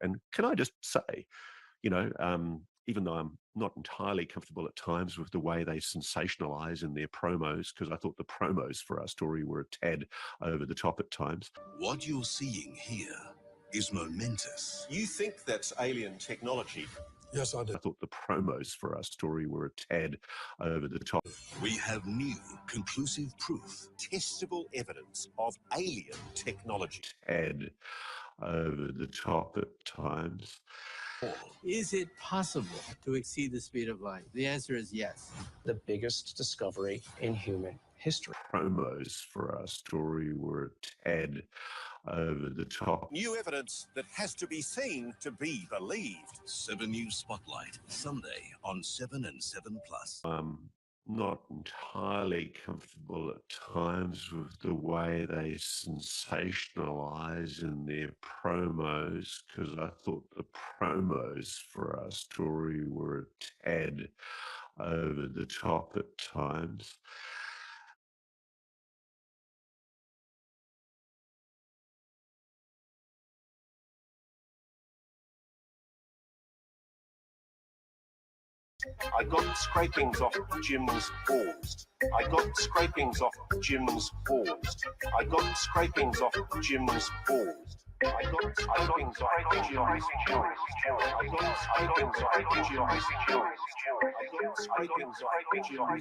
And can I just say, you know, even though I'm not entirely comfortable at times with the way they sensationalize in their promos, because I thought the promos for our story were a tad over the top at times. What you're seeing here is momentous. You think that's alien technology? Yes, I do. I thought the promos for our story were a tad over the top. We have new, conclusive proof. Testable evidence of alien technology. Tad over the top at times. Is it possible to exceed the speed of light? The answer is yes. The biggest discovery in human history. Promos for our story were a tad over the top. New evidence that has to be seen to be believed. 7 News Spotlight, Sunday on 7 and 7 Plus. Not entirely comfortable at times with the way they sensationalize in their promos, because I thought the promos for our story were a tad over the top at times. I got scrapings off Jim's balls. I got scrapings off Jim's balls. I got scrapings off Jim's balls. I got scrapings off Jim's balls. I got scrapings off Jim's balls. I got scrapings off Jim's balls.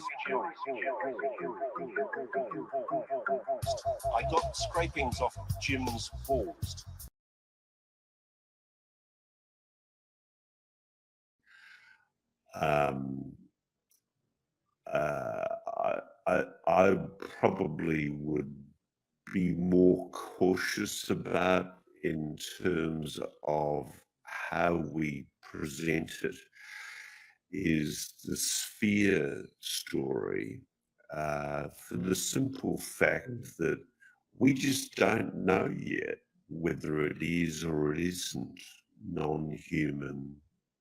I got scrapings off Jim's balls. I probably would be more cautious about in terms of how we present it is the sphere story, for the simple fact that we just don't know yet whether it is or it isn't non-human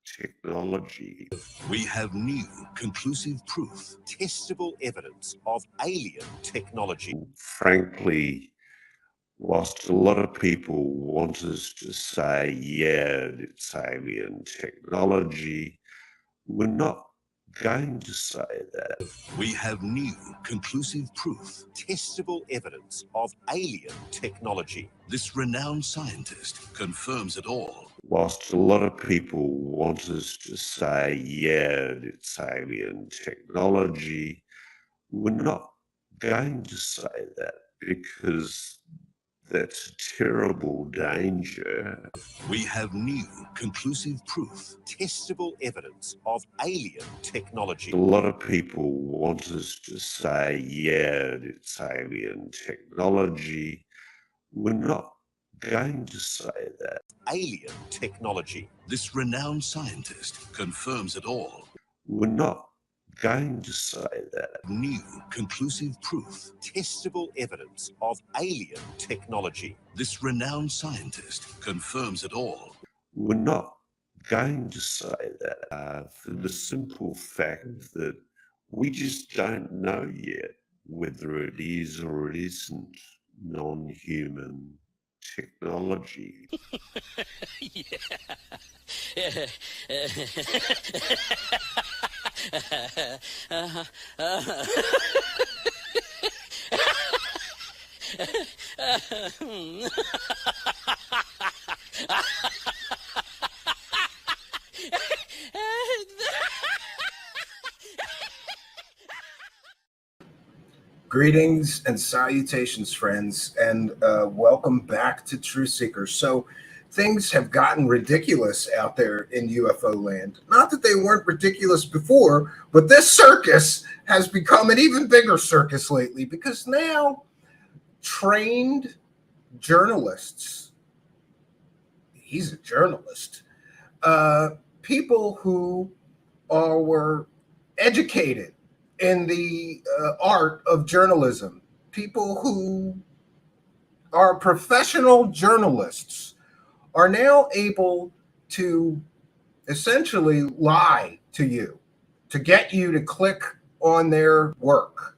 technology. We have new, conclusive proof. Testable evidence of alien technology. Frankly, whilst a lot of people want us to say, yeah, it's alien technology, we're not going to say that. We have new, conclusive proof. Testable evidence of alien technology. This renowned scientist confirms it all. Whilst a lot of people want us to say, yeah, it's alien technology, we're not going to say that because that's a terrible danger. We have new, conclusive proof. Testable evidence of alien technology. A lot of people want us to say, yeah, it's alien technology. We're not going to say that. Alien technology. This renowned scientist confirms it all. We're not going to say that. New, conclusive proof. Testable evidence of alien technology. This renowned scientist confirms it all. We're not going to say that, for the simple fact that we just don't know yet whether it is or it isn't non-human technology. Greetings and salutations, friends, and welcome back to Truth Seekers. So things have gotten ridiculous out there in UFO land. Not that they weren't ridiculous before, but this circus has become an even bigger circus lately because now trained journalists, he's a journalist, people who were educated in the art of journalism, people who are professional journalists are now able to essentially lie to you, to get you to click on their work.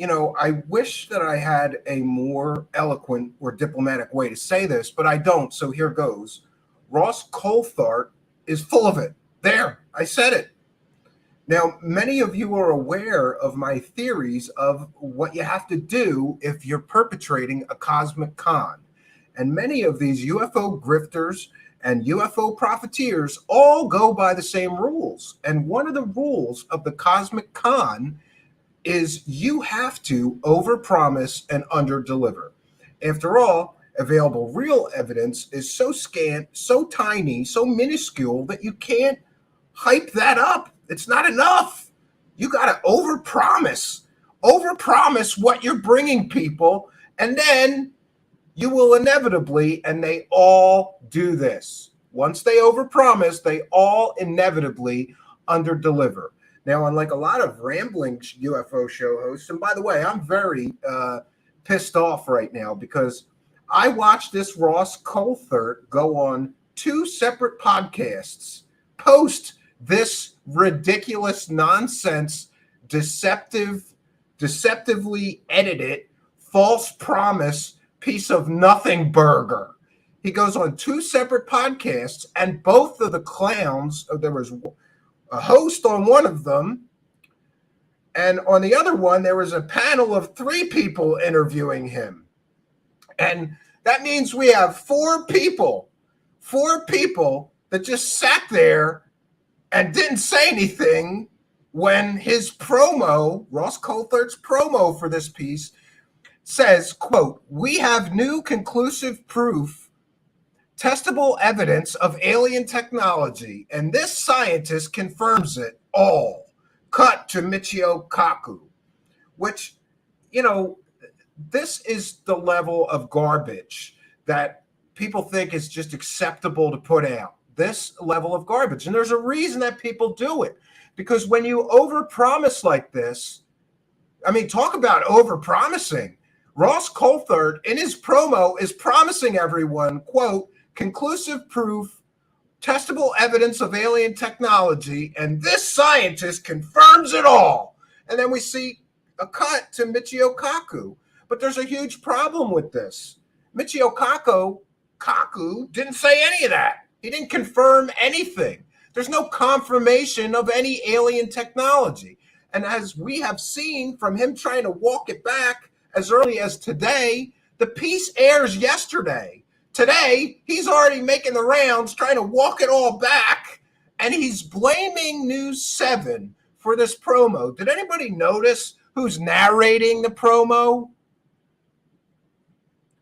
I wish that I had a more eloquent or diplomatic way to say this, but I don't. So here goes. Ross Coulthart is full of it. There, I said it. Now, many of you are aware of my theories of what you have to do if you're perpetrating a cosmic con. And many of these UFO grifters and UFO profiteers all go by the same rules. And one of the rules of the cosmic con is you have to overpromise and underdeliver. After all, available real evidence is so scant, so tiny, so minuscule that you can't hype that up. It's not enough. You got to overpromise what you're bringing people, and then you will inevitably, and they all do this. Once they overpromise, they all inevitably underdeliver. Now, unlike a lot of rambling UFO show hosts, and by the way, I'm very pissed off right now because I watched this Ross Coulthart go on 2 separate podcasts, post this ridiculous nonsense, deceptively edited, false promise piece of nothing burger. He goes on 2 separate podcasts, and both of the clowns, there was a host on one of them, and on the other one, there was a panel of 3 people interviewing him. And that means we have 4 people that just sat there and didn't say anything when his promo, Ross Coulthart's promo for this piece, says, quote, "We have new conclusive proof, testable evidence of alien technology, and this scientist confirms it all." Cut to Michio Kaku, which, this is the level of garbage that people think is just acceptable to put out. This level of garbage. And there's a reason that people do it. Because when you overpromise like this, talk about overpromising. Ross Coulthart, in his promo, is promising everyone, quote, "conclusive proof, testable evidence of alien technology, and this scientist confirms it all." And then we see a cut to Michio Kaku. But there's a huge problem with this. Michio Kaku didn't say any of that. He didn't confirm anything. There's no confirmation of any alien technology. And as we have seen from him trying to walk it back as early as today, the piece airs yesterday. Today, he's already making the rounds, trying to walk it all back, and he's blaming News 7 for this promo. Did anybody notice who's narrating the promo?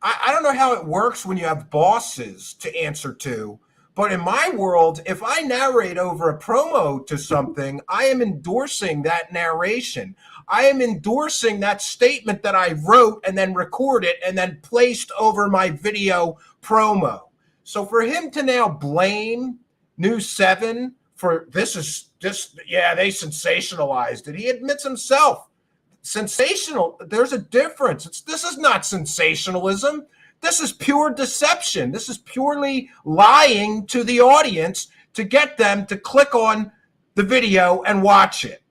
I don't know how it works when you have bosses to answer to, but in my world, if I narrate over a promo to something, I am endorsing that narration. I am endorsing that statement that I wrote and then recorded and then placed over my video promo. So for him to now blame News 7 for this is just, they sensationalized it. He admits himself. Sensational. There's a difference. This is not sensationalism. This is pure deception. This is purely lying to the audience to get them to click on the video and watch it.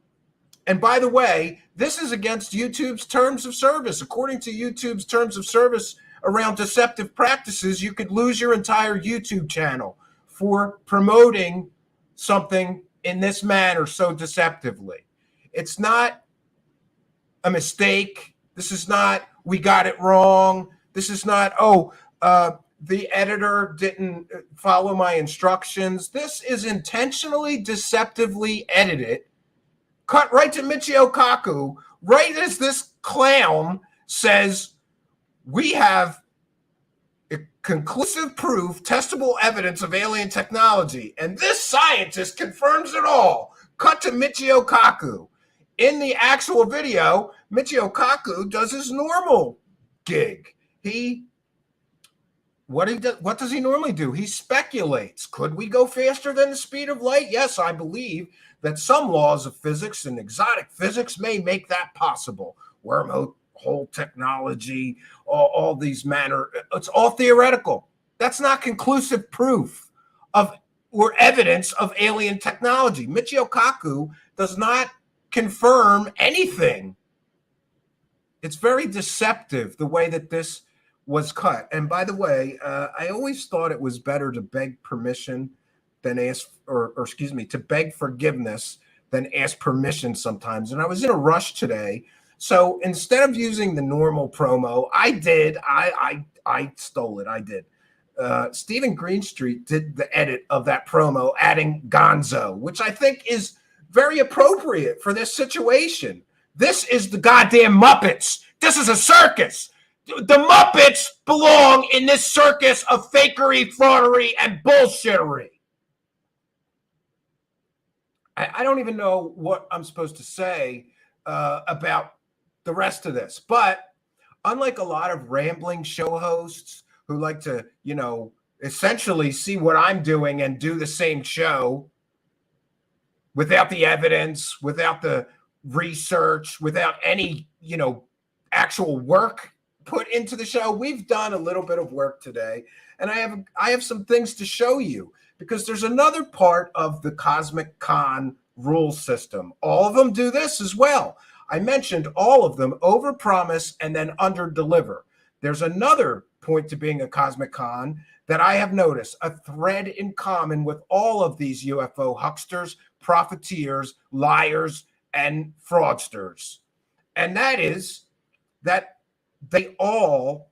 And by the way, this is against YouTube's terms of service. According to YouTube's terms of service around deceptive practices, you could lose your entire YouTube channel for promoting something in this manner so deceptively. It's not a mistake. This is not, we got it wrong. This is not, the editor didn't follow my instructions. This is intentionally deceptively edited, cut right to Michio Kaku, right as this clown says, "We have conclusive proof, testable evidence of alien technology, and this scientist confirms it all." Cut to Michio Kaku. In the actual video, Michio Kaku does his normal gig. What does he normally do? He speculates. Could we go faster than the speed of light? Yes, I believe that some laws of physics and exotic physics may make that possible. Wormhole technology, all these it's all theoretical. That's not conclusive proof or evidence of alien technology. Michio Kaku does not confirm anything. it's very deceptive the way that this was cut. And by the way, I always thought it was better to beg permission than ask, or excuse me, to beg forgiveness than ask permission sometimes. And I was in a rush today. So instead of using the normal promo, I stole it. I did. Stephen Greenstreet did the edit of that promo, adding Gonzo, which I think is very appropriate for this situation. This is the goddamn Muppets. This is a circus. The Muppets belong in this circus of fakery, fraudery, and bullshittery. I don't even know what I'm supposed to say about the rest of this. But unlike a lot of rambling show hosts who like to, essentially see what I'm doing and do the same show without the evidence, without the research, without any, actual work put into the show, we've done a little bit of work today. And I have some things to show you, because there's another part of the Cosmic Con rule system. All of them do this as well. I mentioned all of them overpromise and then underdeliver. There's another point to being a Cosmic Con that I have noticed, a thread in common with all of these UFO hucksters, profiteers, liars, and fraudsters. And that is that they all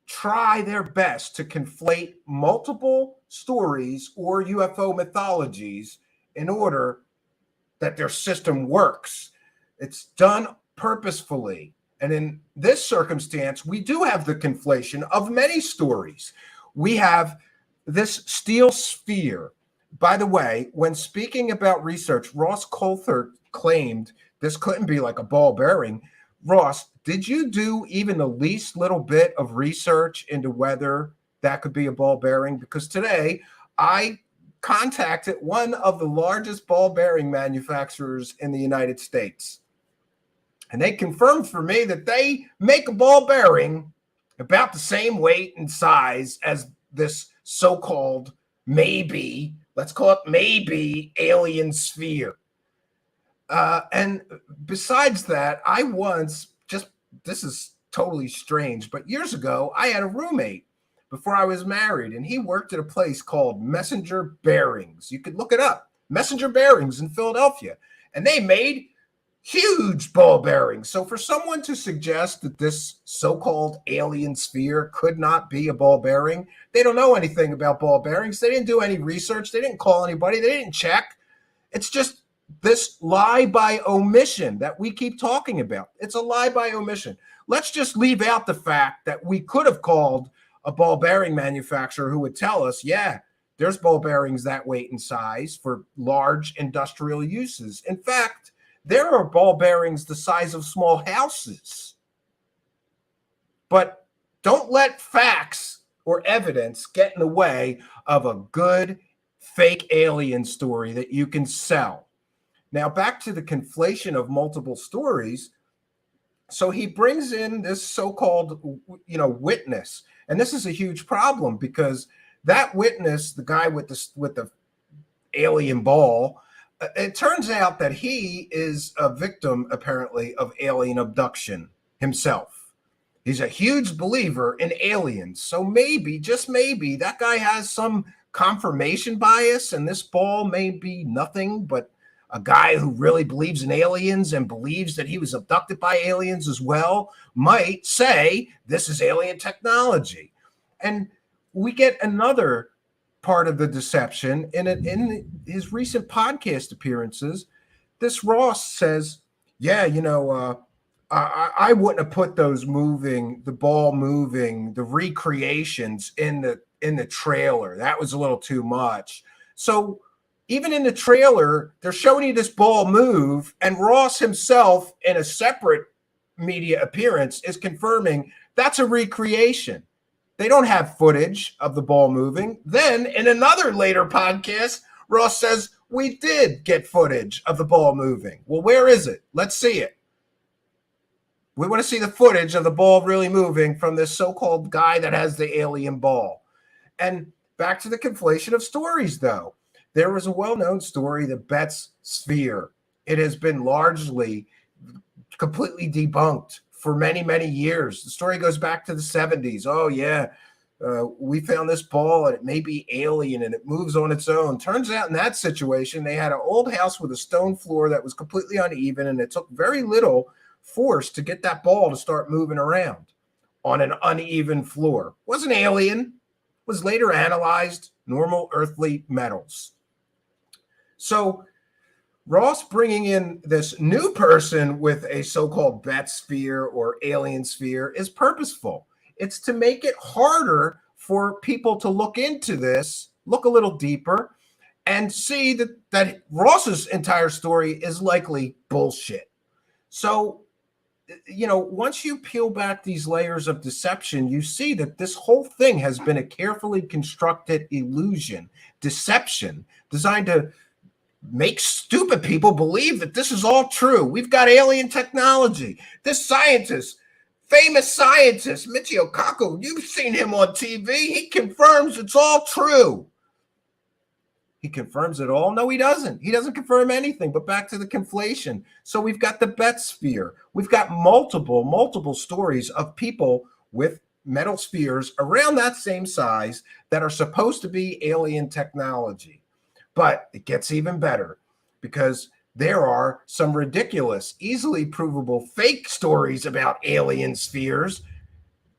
try their best to conflate multiple stories or UFO mythologies in order that their system works. It's done purposefully. And in this circumstance, we do have the conflation of many stories. We have this steel sphere. By the way, when speaking about research, Ross Coulthart claimed this couldn't be like a ball bearing. Ross, did you do even the least little bit of research into whether that could be a ball bearing? Because today I contacted one of the largest ball bearing manufacturers in the United States. And they confirmed for me that they make a ball bearing about the same weight and size as this so-called maybe, let's call it maybe, alien sphere. And besides that, I once, this is totally strange, but years ago, I had a roommate before I was married, and he worked at a place called Messenger Bearings. You could look it up, Messenger Bearings in Philadelphia. And they made huge ball bearings. So for someone to suggest that this so-called alien sphere could not be a ball bearing, they don't know anything about ball bearings. They didn't do any research. They didn't call anybody. They didn't check. It's just this lie by omission that we keep talking about. It's a lie by omission. Let's just leave out the fact that we could have called a ball bearing manufacturer who would tell us, yeah, there's ball bearings that weight and size for large industrial uses. In fact, there are ball bearings the size of small houses. But don't let facts or evidence get in the way of a good fake alien story that you can sell. Now, back to the conflation of multiple stories. So he brings in this so-called, witness. And this is a huge problem because that witness, the guy with the alien ball, it turns out that he is a victim, apparently, of alien abduction himself. He's a huge believer in aliens. So maybe, just maybe, that guy has some confirmation bias, and this ball may be nothing but a guy who really believes in aliens and believes that he was abducted by aliens as well might say this is alien technology. And we get another part of the deception in his recent podcast appearances. This Ross says, yeah, I wouldn't have put those the ball moving, the recreations in the trailer. That was a little too much. So even in the trailer, they're showing you this ball move, and Ross himself, in a separate media appearance, is confirming that's a recreation. They don't have footage of the ball moving. Then in another later podcast, Ross says, we did get footage of the ball moving. Well, where is it? Let's see it. We want to see the footage of the ball really moving from this so-called guy that has the alien ball. And back to the conflation of stories, though. There was a well-known story, the Betts sphere. It has been largely completely debunked for many, many years. The story goes back to the 70s. Oh, yeah, we found this ball and it may be alien and it moves on its own. Turns out in that situation, they had an old house with a stone floor that was completely uneven, and it took very little force to get that ball to start moving around on an uneven floor. Wasn't alien, was later analyzed, normal earthly metals. So Ross bringing in this new person with a so-called bet sphere or alien sphere is purposeful. It's to make it harder for people to look into this, look a little deeper, and see that Ross's entire story is likely bullshit. So, you know, once you peel back these layers of deception, you see that this whole thing has been a carefully constructed illusion, deception, designed to make stupid people believe that this is all true. We've got alien technology. This scientist, famous scientist, Michio Kaku, you've seen him on TV. He confirms it's all true. He confirms it all? No, he doesn't. He doesn't confirm anything, but back to the conflation. So we've got the bet sphere. We've got multiple stories of people with metal spheres around that same size that are supposed to be alien technology. But it gets even better because there are some ridiculous, easily provable fake stories about alien spheres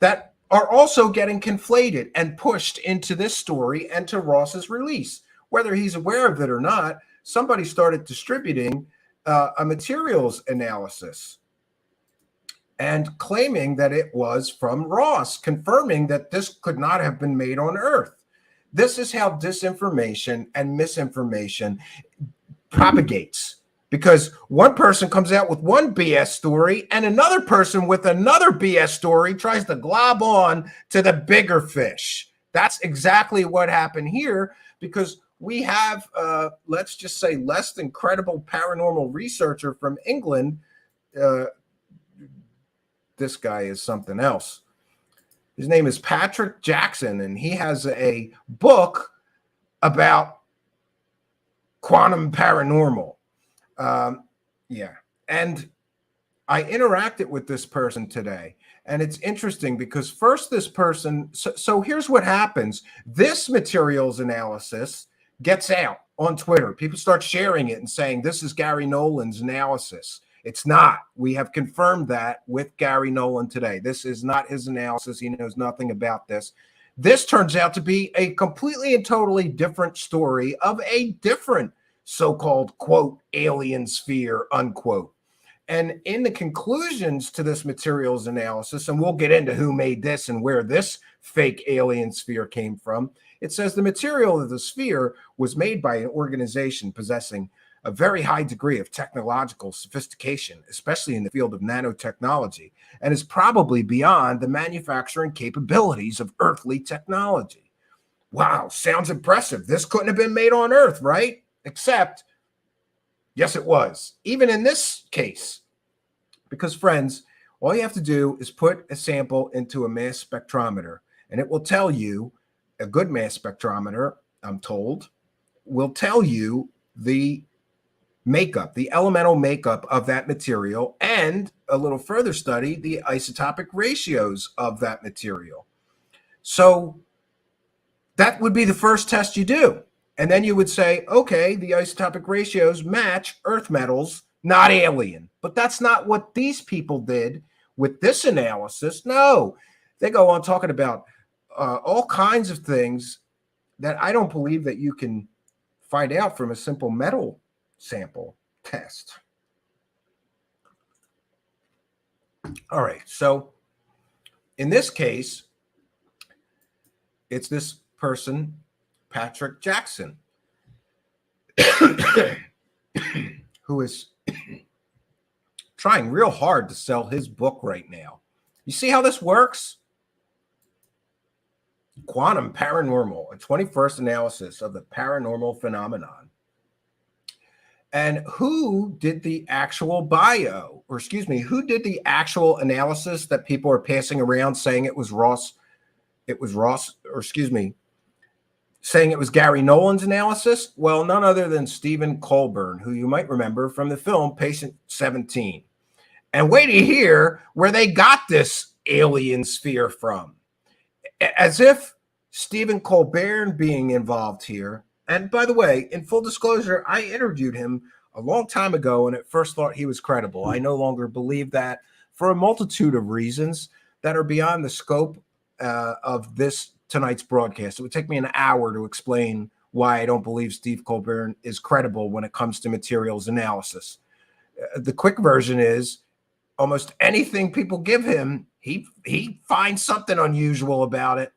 that are also getting conflated and pushed into this story and to Ross's release. Whether he's aware of it or not, somebody started distributing a materials analysis and claiming that it was from Ross, confirming that this could not have been made on Earth. This is how disinformation and misinformation propagates, because one person comes out with one BS story and another person with another BS story tries to glob on to the bigger fish. That's exactly what happened here, because we have, let's just say, less than credible paranormal researcher from England. This guy is something else. His name is Patrick Jackson, and he has a book about quantum paranormal. Yeah. And I interacted with this person today, and it's interesting because first this person, so here's what happens. This materials analysis gets out on Twitter. People start sharing it and saying, this is Gary Nolan's analysis. It's not. We have confirmed that with Gary Nolan today. This is not his analysis. He knows nothing about this. This turns out to be a completely and totally different story of a different so-called, quote, alien sphere, unquote. And in the conclusions to this materials analysis, and we'll get into who made this and where this fake alien sphere came from, it says the material of the sphere was made by an organization possessing a very high degree of technological sophistication, especially in the field of nanotechnology, and is probably beyond the manufacturing capabilities of earthly technology. Wow, sounds impressive. This couldn't have been made on Earth, right? Except, yes, it was. Even in this case, because friends, all you have to do is put a sample into a mass spectrometer, and it will tell you, a good mass spectrometer, I'm told, will tell you the makeup, the elemental makeup of that material, and a little further study, the isotopic ratios of that material. So that would be the first test you do. And then you would say, okay, the isotopic ratios match Earth metals, not alien. But that's not what these people did with this analysis. No, they go on talking about all kinds of things that I don't believe that you can find out from a simple metal sample test. All right, so in this case, it's this person, Patrick Jackson, who is trying real hard to sell his book right now. You see how this works? Quantum Paranormal, a 21st analysis of the paranormal phenomenon. And who did the actual bio, or excuse me, who did the actual analysis that people are passing around saying it was Ross? It was Ross, or excuse me, saying it was Gary Nolan's analysis? Well, none other than Stephen Colburn, who you might remember from the film Patient 17. And wait to hear where they got this alien sphere from. As if Stephen Colbert being involved here. And by the way, in full disclosure, I interviewed him a long time ago and at first thought he was credible. I no longer believe that for a multitude of reasons that are beyond the scope of this tonight's broadcast. It would take me an hour to explain why I don't believe Steve Colbert is credible when it comes to materials analysis. The quick version is almost anything people give him, he finds something unusual about it.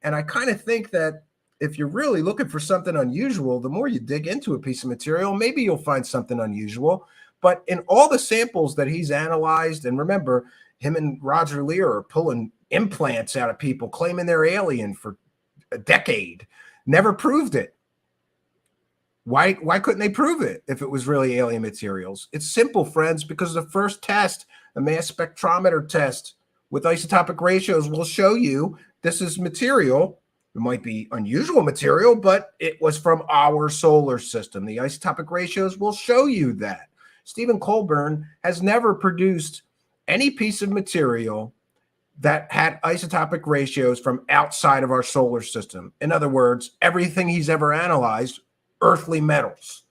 And I kind of think that if you're really looking for something unusual, the more you dig into a piece of material, maybe you'll find something unusual. But in all the samples that he's analyzed, and remember, him and Roger Lear are pulling implants out of people, claiming they're alien for a decade, never proved it. Why couldn't they prove it if it was really alien materials? It's simple, friends, because the first test, a mass spectrometer test with isotopic ratios, will show you this is material. It might be unusual material, but it was from our solar system. The isotopic ratios will show you that. Stephen Colbert has never produced any piece of material that had isotopic ratios from outside of our solar system. In other words, everything he's ever analyzed, earthly metals.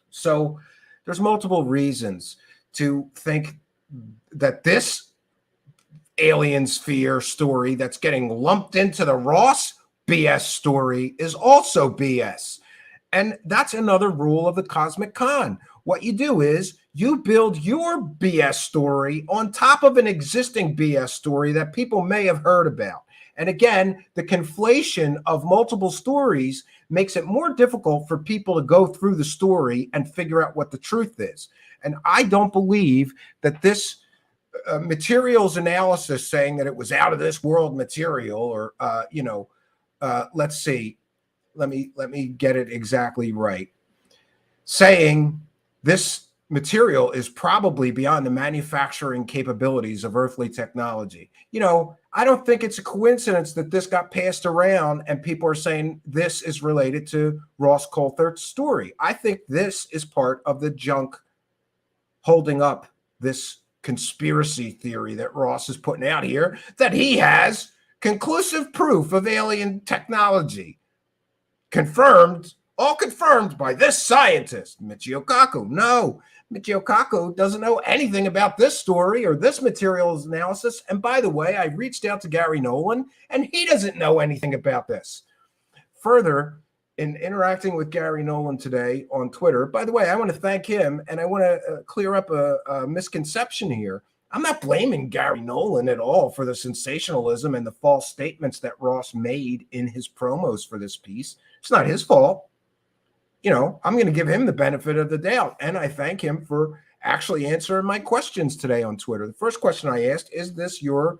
So there's multiple reasons to think that this alien sphere story that's getting lumped into the Ross BS story is also BS. And that's another rule of the Cosmic Con. What you do is you build your BS story on top of an existing BS story that people may have heard about. And again, the conflation of multiple stories makes it more difficult for people to go through the story and figure out what the truth is. And I don't believe that this materials analysis saying that it was out of this world material, or let's see, let me get it exactly right, saying this material is probably beyond the manufacturing capabilities of earthly technology. I don't think it's a coincidence that this got passed around and people are saying this is related to Ross Coulthart's story. I think this is part of the junk holding up this conspiracy theory that Ross is putting out here, that he has conclusive proof of alien technology. All confirmed by this scientist, Michio Kaku. No, Michio Kaku doesn't know anything about this story or this materials analysis. And by the way, I reached out to Gary Nolan, and he doesn't know anything about this. Further, in interacting with Gary Nolan today on Twitter, by the way, I want to thank him, and I want to clear up a misconception here. I'm not blaming Gary Nolan at all for the sensationalism and the false statements that Ross made in his promos for this piece. It's not his fault. I'm going to give him the benefit of the doubt, and I thank him for actually answering my questions today on Twitter. The first question I asked, is this your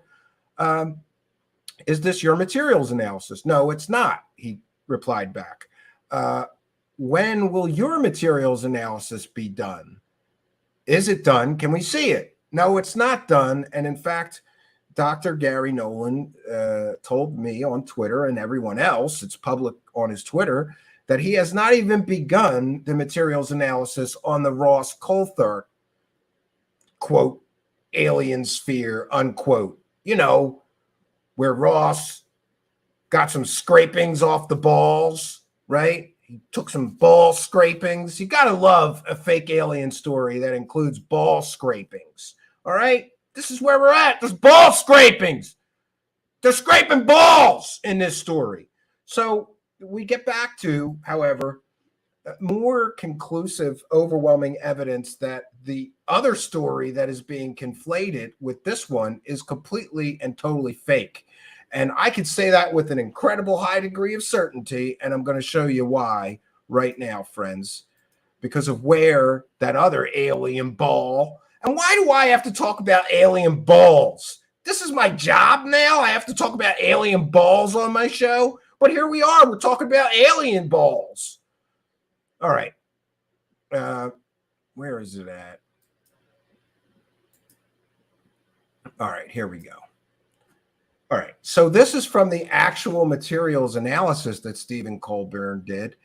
materials analysis? No, it's not, he replied back. When will your materials analysis be done? Is it done? Can we see it? No, it's not done. And in fact, Dr. Gary Nolan told me on Twitter, and everyone else, it's public on his Twitter, that he has not even begun the materials analysis on the Ross Coulthart, quote, alien sphere, unquote. Where Ross got some scrapings off the balls, right? He took some ball scrapings. You got to love a fake alien story that includes ball scrapings, all right? This is where we're at. There's ball scrapings. They're scraping balls in this story. So we get back to, however, more conclusive, overwhelming evidence that the other story that is being conflated with this one is completely and totally fake. And I could say that with an incredible high degree of certainty, and I'm going to show you why right now, friends, because of where that other alien ball. And why do I have to talk about alien balls? This is my job now. I have to talk about alien balls on my show. But here we are. We're talking about alien balls. All right. Where is it at? All right. Here we go. All right. So this is from the actual materials analysis that Stephen Colbert did.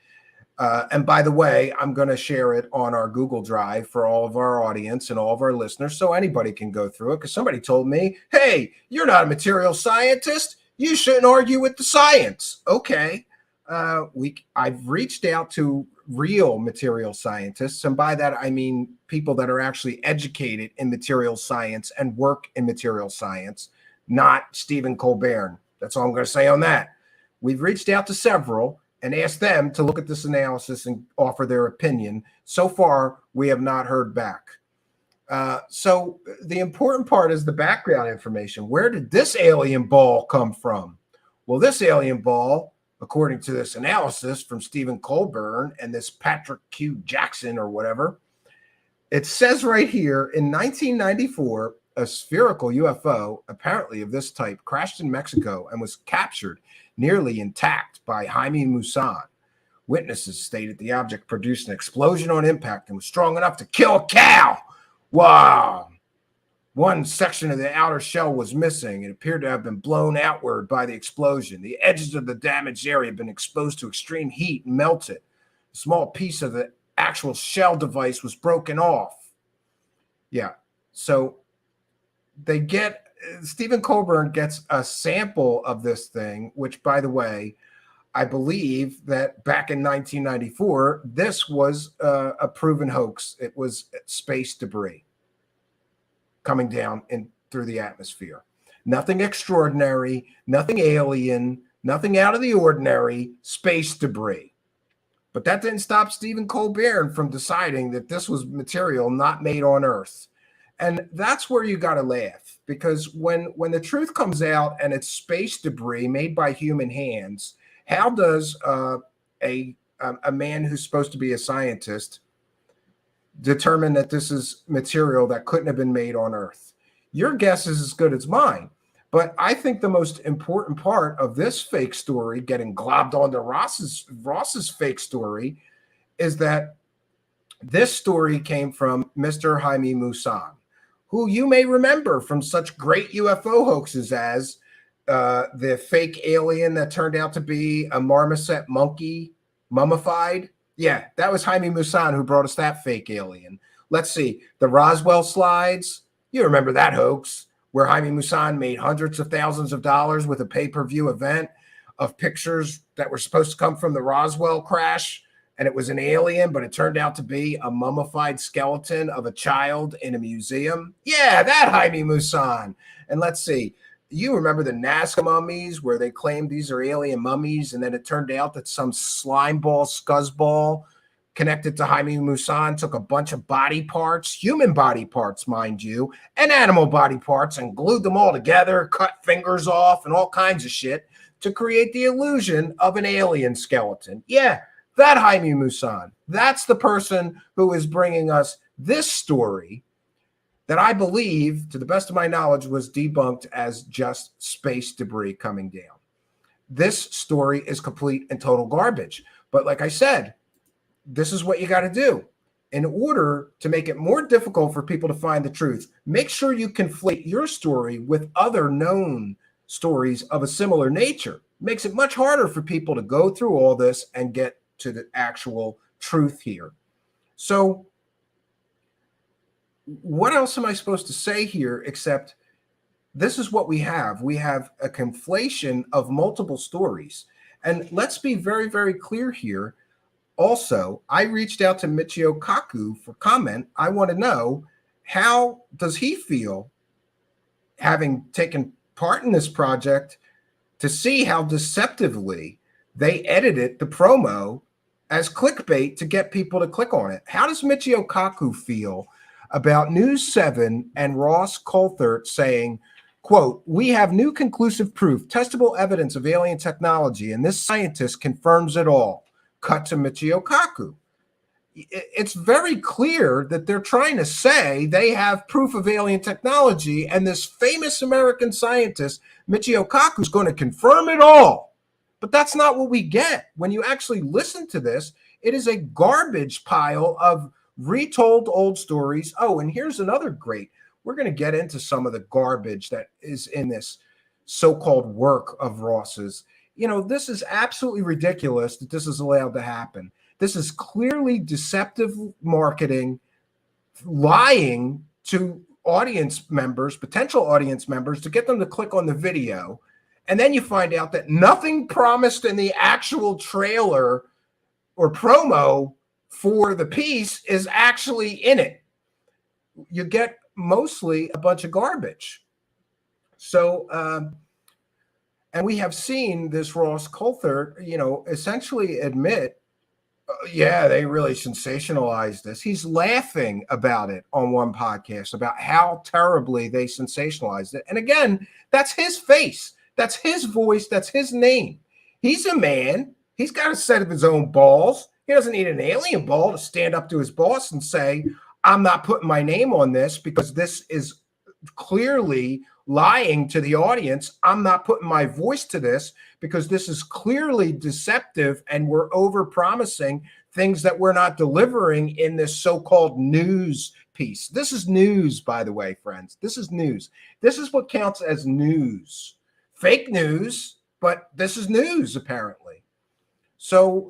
And by the way, I'm going to share it on our Google Drive for all of our audience and all of our listeners so anybody can go through it, because somebody told me, hey, you're not a material scientist. You shouldn't argue with the science. Okay. I've reached out to real material scientists, and by that I mean people that are actually educated in material science and work in material science, not Stephen Colbert. That's all I'm going to say on that. We've reached out to several and asked them to look at this analysis and offer their opinion. So far, we have not heard back. So the important part is the background information. Where did this alien ball come from? Well, this alien ball, according to this analysis from Stephen Colbert and this Patrick Q. Jackson or whatever, it says right here, in 1994, a spherical UFO, apparently of this type, crashed in Mexico and was captured nearly intact by Jaime Maussan. Witnesses stated the object produced an explosion on impact and was strong enough to kill a cow. Wow. One section of the outer shell was missing. It appeared to have been blown outward by the explosion. The edges of the damaged area had been exposed to extreme heat and melted. A small piece of the actual shell device was broken off. Yeah. So Stephen Colbert gets a sample of this thing, which, by the way, I believe that back in 1994, this was a proven hoax. It was space debris coming down through the atmosphere. Nothing extraordinary, nothing alien, nothing out of the ordinary, space debris. But that didn't stop Stephen Colbert from deciding that this was material not made on Earth. And that's where you got to laugh, because when the truth comes out and it's space debris made by human hands, how does a man who's supposed to be a scientist determine that this is material that couldn't have been made on Earth? Your guess is as good as mine. But I think the most important part of this fake story getting globbed onto Ross's fake story is that this story came from Mr. Jaime Maussan, who you may remember from such great UFO hoaxes as the fake alien that turned out to be a marmoset monkey mummified. Yeah, that was Jaime Maussan who brought us that fake alien. Let's see, the Roswell slides. You remember that hoax where Jaime Maussan made hundreds of thousands of dollars with a pay-per-view event of pictures that were supposed to come from the Roswell crash, and it was an alien, but it turned out to be a mummified skeleton of a child in a museum. Yeah, that Jaime Maussan. And let's see, you remember the Nazca mummies where they claimed these are alien mummies, and then it turned out that some slimeball, scuzzball connected to Jaime Maussan took a bunch of body parts, human body parts, mind you, and animal body parts, and glued them all together, cut fingers off, and all kinds of shit to create the illusion of an alien skeleton. Yeah, that Jaime Maussan. That's the person who is bringing us this story that I believe, to the best of my knowledge, was debunked as just space debris coming down. This story is complete and total garbage. But like I said, this is what you got to do. In order to make it more difficult for people to find the truth, make sure you conflate your story with other known stories of a similar nature. It makes it much harder for people to go through all this and get to the actual truth here. So what else am I supposed to say here except this is what we have. We have a conflation of multiple stories. And let's be very, very clear here. Also, I reached out to Michio Kaku for comment. I want to know, how does he feel having taken part in this project, to see how deceptively they edited the promo as clickbait to get people to click on it? How does Michio Kaku feel about News 7 and Ross Coulthart saying, quote, "We have new conclusive proof, testable evidence of alien technology, and this scientist confirms it all." Cut to Michio Kaku. It's very clear that they're trying to say they have proof of alien technology, and this famous American scientist, Michio Kaku, is going to confirm it all. But that's not what we get. When you actually listen to this, it is a garbage pile of retold old stories. Oh, and here's another great. We're going to get into some of the garbage that is in this so-called work of Ross's. You know, this is absolutely ridiculous that this is allowed to happen. This is clearly deceptive marketing, lying to audience members, potential audience members, to get them to click on the video. And then you find out that nothing promised in the actual trailer or promo for the piece is actually in it. You get mostly a bunch of garbage. So, and we have seen this Ross Coulthart, essentially admit, yeah, they really sensationalized this. He's laughing about it on one podcast about how terribly they sensationalized it. And again, that's his face. That's his voice. That's his name. He's a man. He's got a set of his own balls. He doesn't need an alien ball to stand up to his boss and say, I'm not putting my name on this because this is clearly lying to the audience. I'm not putting my voice to this because this is clearly deceptive and we're over-promising things that we're not delivering in this so-called news piece. This is news, by the way, friends. This is news. This is what counts as news. Fake news, but this is news, apparently. So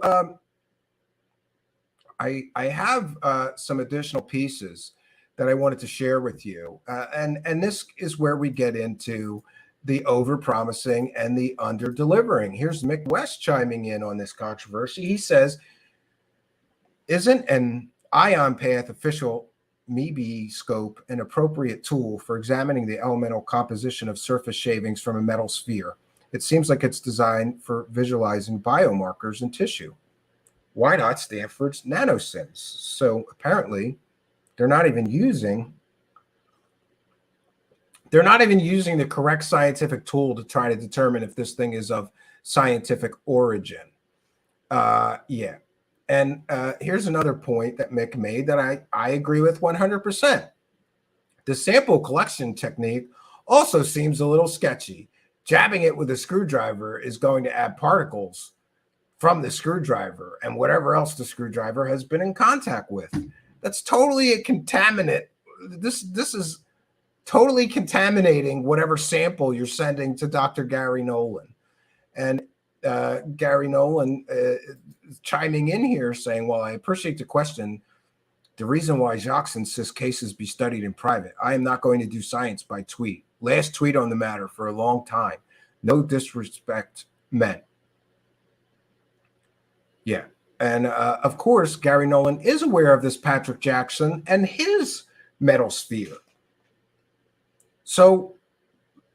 I have some additional pieces that I wanted to share with you. And this is where we get into the over-promising and the under-delivering. Here's Mick West chiming in on this controversy. He says, isn't an ion path official MEB scope an appropriate tool for examining the elemental composition of surface shavings from a metal sphere? It seems like it's designed for visualizing biomarkers in tissue. Why not Stanford's nanosims? So apparently they're not even using the correct scientific tool to try to determine if this thing is of scientific origin. Yeah. And here's another point that Mick made that I agree with 100%. The sample collection technique also seems a little sketchy. Jabbing it with a screwdriver is going to add particles from the screwdriver and whatever else the screwdriver has been in contact with. That's totally a contaminant. This is totally contaminating whatever sample you're sending to Dr. Gary Nolan. And Gary Nolan chiming in here saying, well, I appreciate the question. The reason why Jacques insists cases be studied in private. I am not going to do science by tweet. Last tweet on the matter for a long time. No disrespect meant. Yeah. And of course, Gary Nolan is aware of this Patrick Jackson and his metal sphere. So,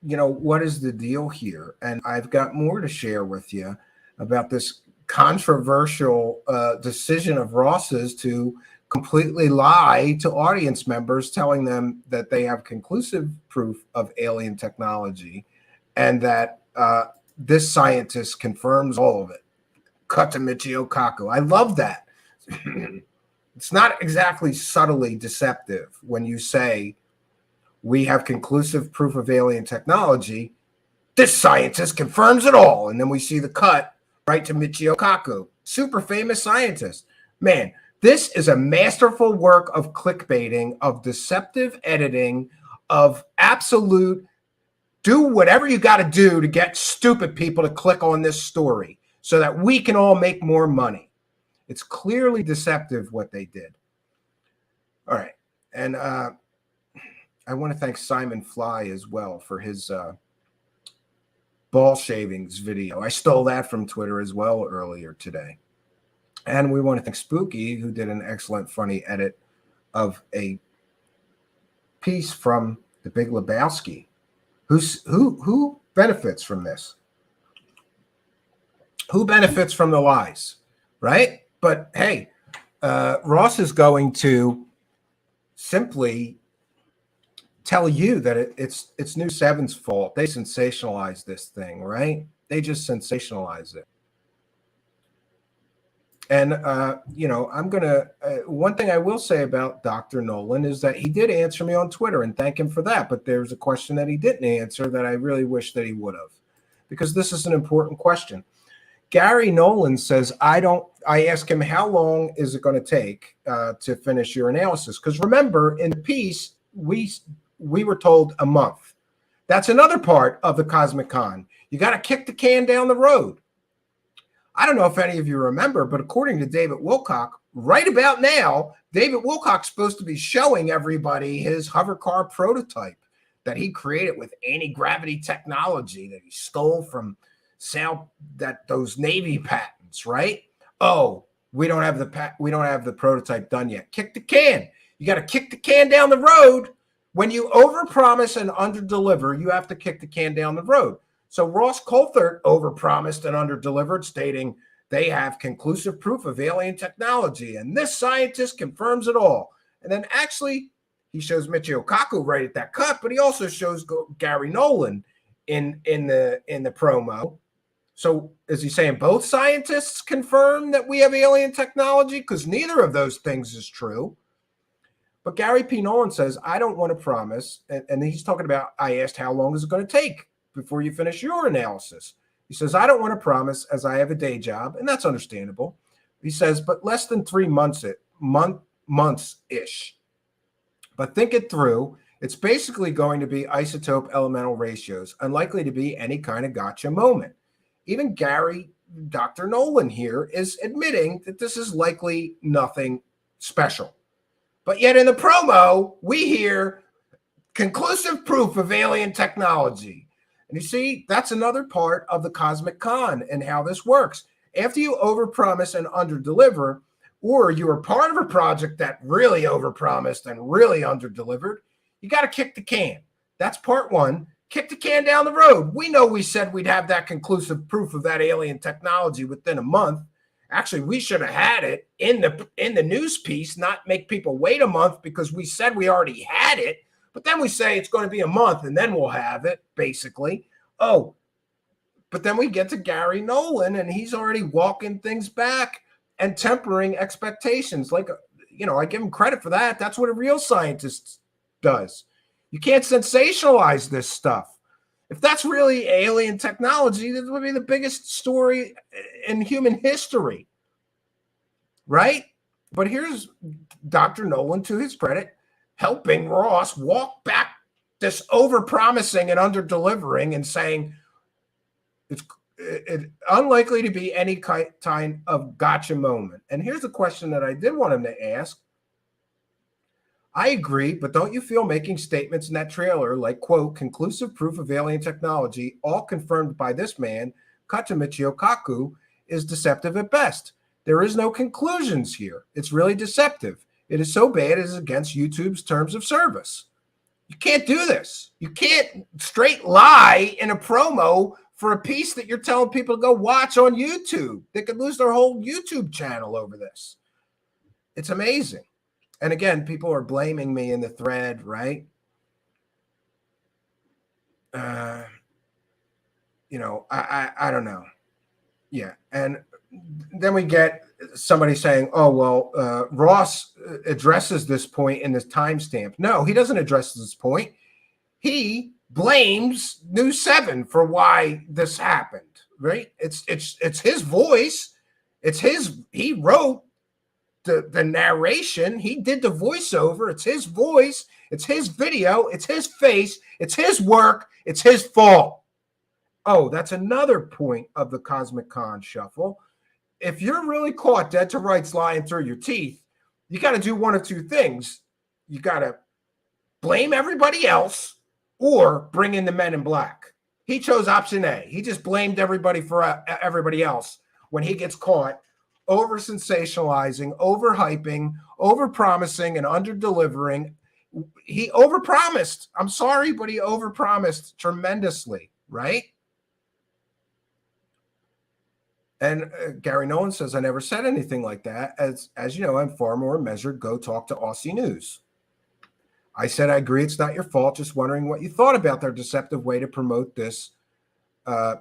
what is the deal here? And I've got more to share with you about this controversial decision of Ross's to completely lie to audience members, telling them that they have conclusive proof of alien technology and that this scientist confirms all of it. Cut to Michio Kaku. I love that. It's not exactly subtly deceptive when you say we have conclusive proof of alien technology. This scientist confirms it all. And then we see the cut right to Michio Kaku, super famous scientist. Man, this is a masterful work of clickbaiting, of deceptive editing, of absolute do whatever you got to do to get stupid people to click on this story so that we can all make more money. It's clearly deceptive what they did. All right. And I want to thank Simon Fly as well for his ball shavings video. I stole that from Twitter as well earlier today. And we want to thank Spooky, who did an excellent funny edit of a piece from The Big Lebowski. Who benefits from this? Who benefits from the lies, right? But hey, Ross is going to simply tell you that it's New 7's fault. They sensationalize this thing, right? They just sensationalize it. And, I'm going to, one thing I will say about Dr. Nolan is that he did answer me on Twitter and thank him for that. But there's a question that he didn't answer that I really wish that he would have, because this is an important question. Gary Nolan says, I ask him, how long is it going to take to finish your analysis? Because remember, in the piece, we were told a month. That's another part of the Cosmic Con. You got to kick the can down the road. I don't know if any of you remember, but according to David Wilcock, right about now, David Wilcock's supposed to be showing everybody his hover car prototype that he created with anti-gravity technology that he stole from those Navy patents, right? Oh, we don't have the prototype done yet. Kick the can. You got to kick the can down the road. When you overpromise and underdeliver, you have to kick the can down the road. So Ross Coulthart overpromised and underdelivered, stating they have conclusive proof of alien technology, and this scientist confirms it all. And then actually, he shows Michio Kaku right at that cut, but he also shows Gary Nolan in the promo. So is he saying both scientists confirm that we have alien technology? Because neither of those things is true. But Gary P. Nolan says, I don't want to promise. And he's talking about, I asked, how long is it going to take before you finish your analysis? He says, I don't want to promise as I have a day job. And that's understandable. He says, but less than 3 months-ish. But think it through. It's basically going to be isotope elemental ratios, unlikely to be any kind of gotcha moment. Even Dr. Nolan here is admitting that this is likely nothing special. But yet in the promo, we hear conclusive proof of alien technology. And you see, that's another part of the Cosmic Con and how this works. After you overpromise and underdeliver, or you are part of a project that really overpromised and really underdelivered, you got to kick the can. That's part one. Kick the can down the road. We know we said we'd have that conclusive proof of that alien technology within a month. Actually, we should have had it in the news piece, not make people wait a month because we said we already had it. But then we say it's going to be a month and then we'll have it, basically. Oh, but then we get to Gary Nolan and he's already walking things back and tempering expectations. Like, I give him credit for that. That's what a real scientist does. You can't sensationalize this stuff. If that's really alien technology, this would be the biggest story in human history, right? But here's Dr. Nolan, to his credit, helping Ross walk back this over-promising and under-delivering and saying it's unlikely to be any kind of gotcha moment. And here's the question that I did want him to ask. I agree, but don't you feel making statements in that trailer like, quote, conclusive proof of alien technology, all confirmed by this man, cut to Michio Kaku, is deceptive at best? There is no conclusions here. It's really deceptive. It is so bad it is against YouTube's terms of service. You can't do this. You can't straight lie in a promo for a piece that you're telling people to go watch on YouTube. They could lose their whole YouTube channel over this. It's amazing. And again, people are blaming me in the thread, right? I don't know. Yeah. And then we get somebody saying, oh, well, Ross addresses this point in this timestamp. No, he doesn't address this point. He blames News 7 for why this happened, right? It's his voice. He wrote the narration. He did the voiceover. It's his voice. It's his video. It's his face. It's his work. It's his fault. Oh, that's another point of the Cosmic Con shuffle. If you're really caught dead to rights lying through your teeth, you got to do one of two things. You got to blame everybody else or bring in the Men in Black. He chose option A. He just blamed everybody for everybody else when he gets caught over sensationalizing, overhyping, overpromising, and under-delivering. He overpromised. I'm sorry, but he overpromised tremendously, right? And Gary Nolan says, I never said anything like that. As you know, I'm far more measured. Go talk to Aussie News. I said, I agree. It's not your fault. Just wondering what you thought about their deceptive way to promote this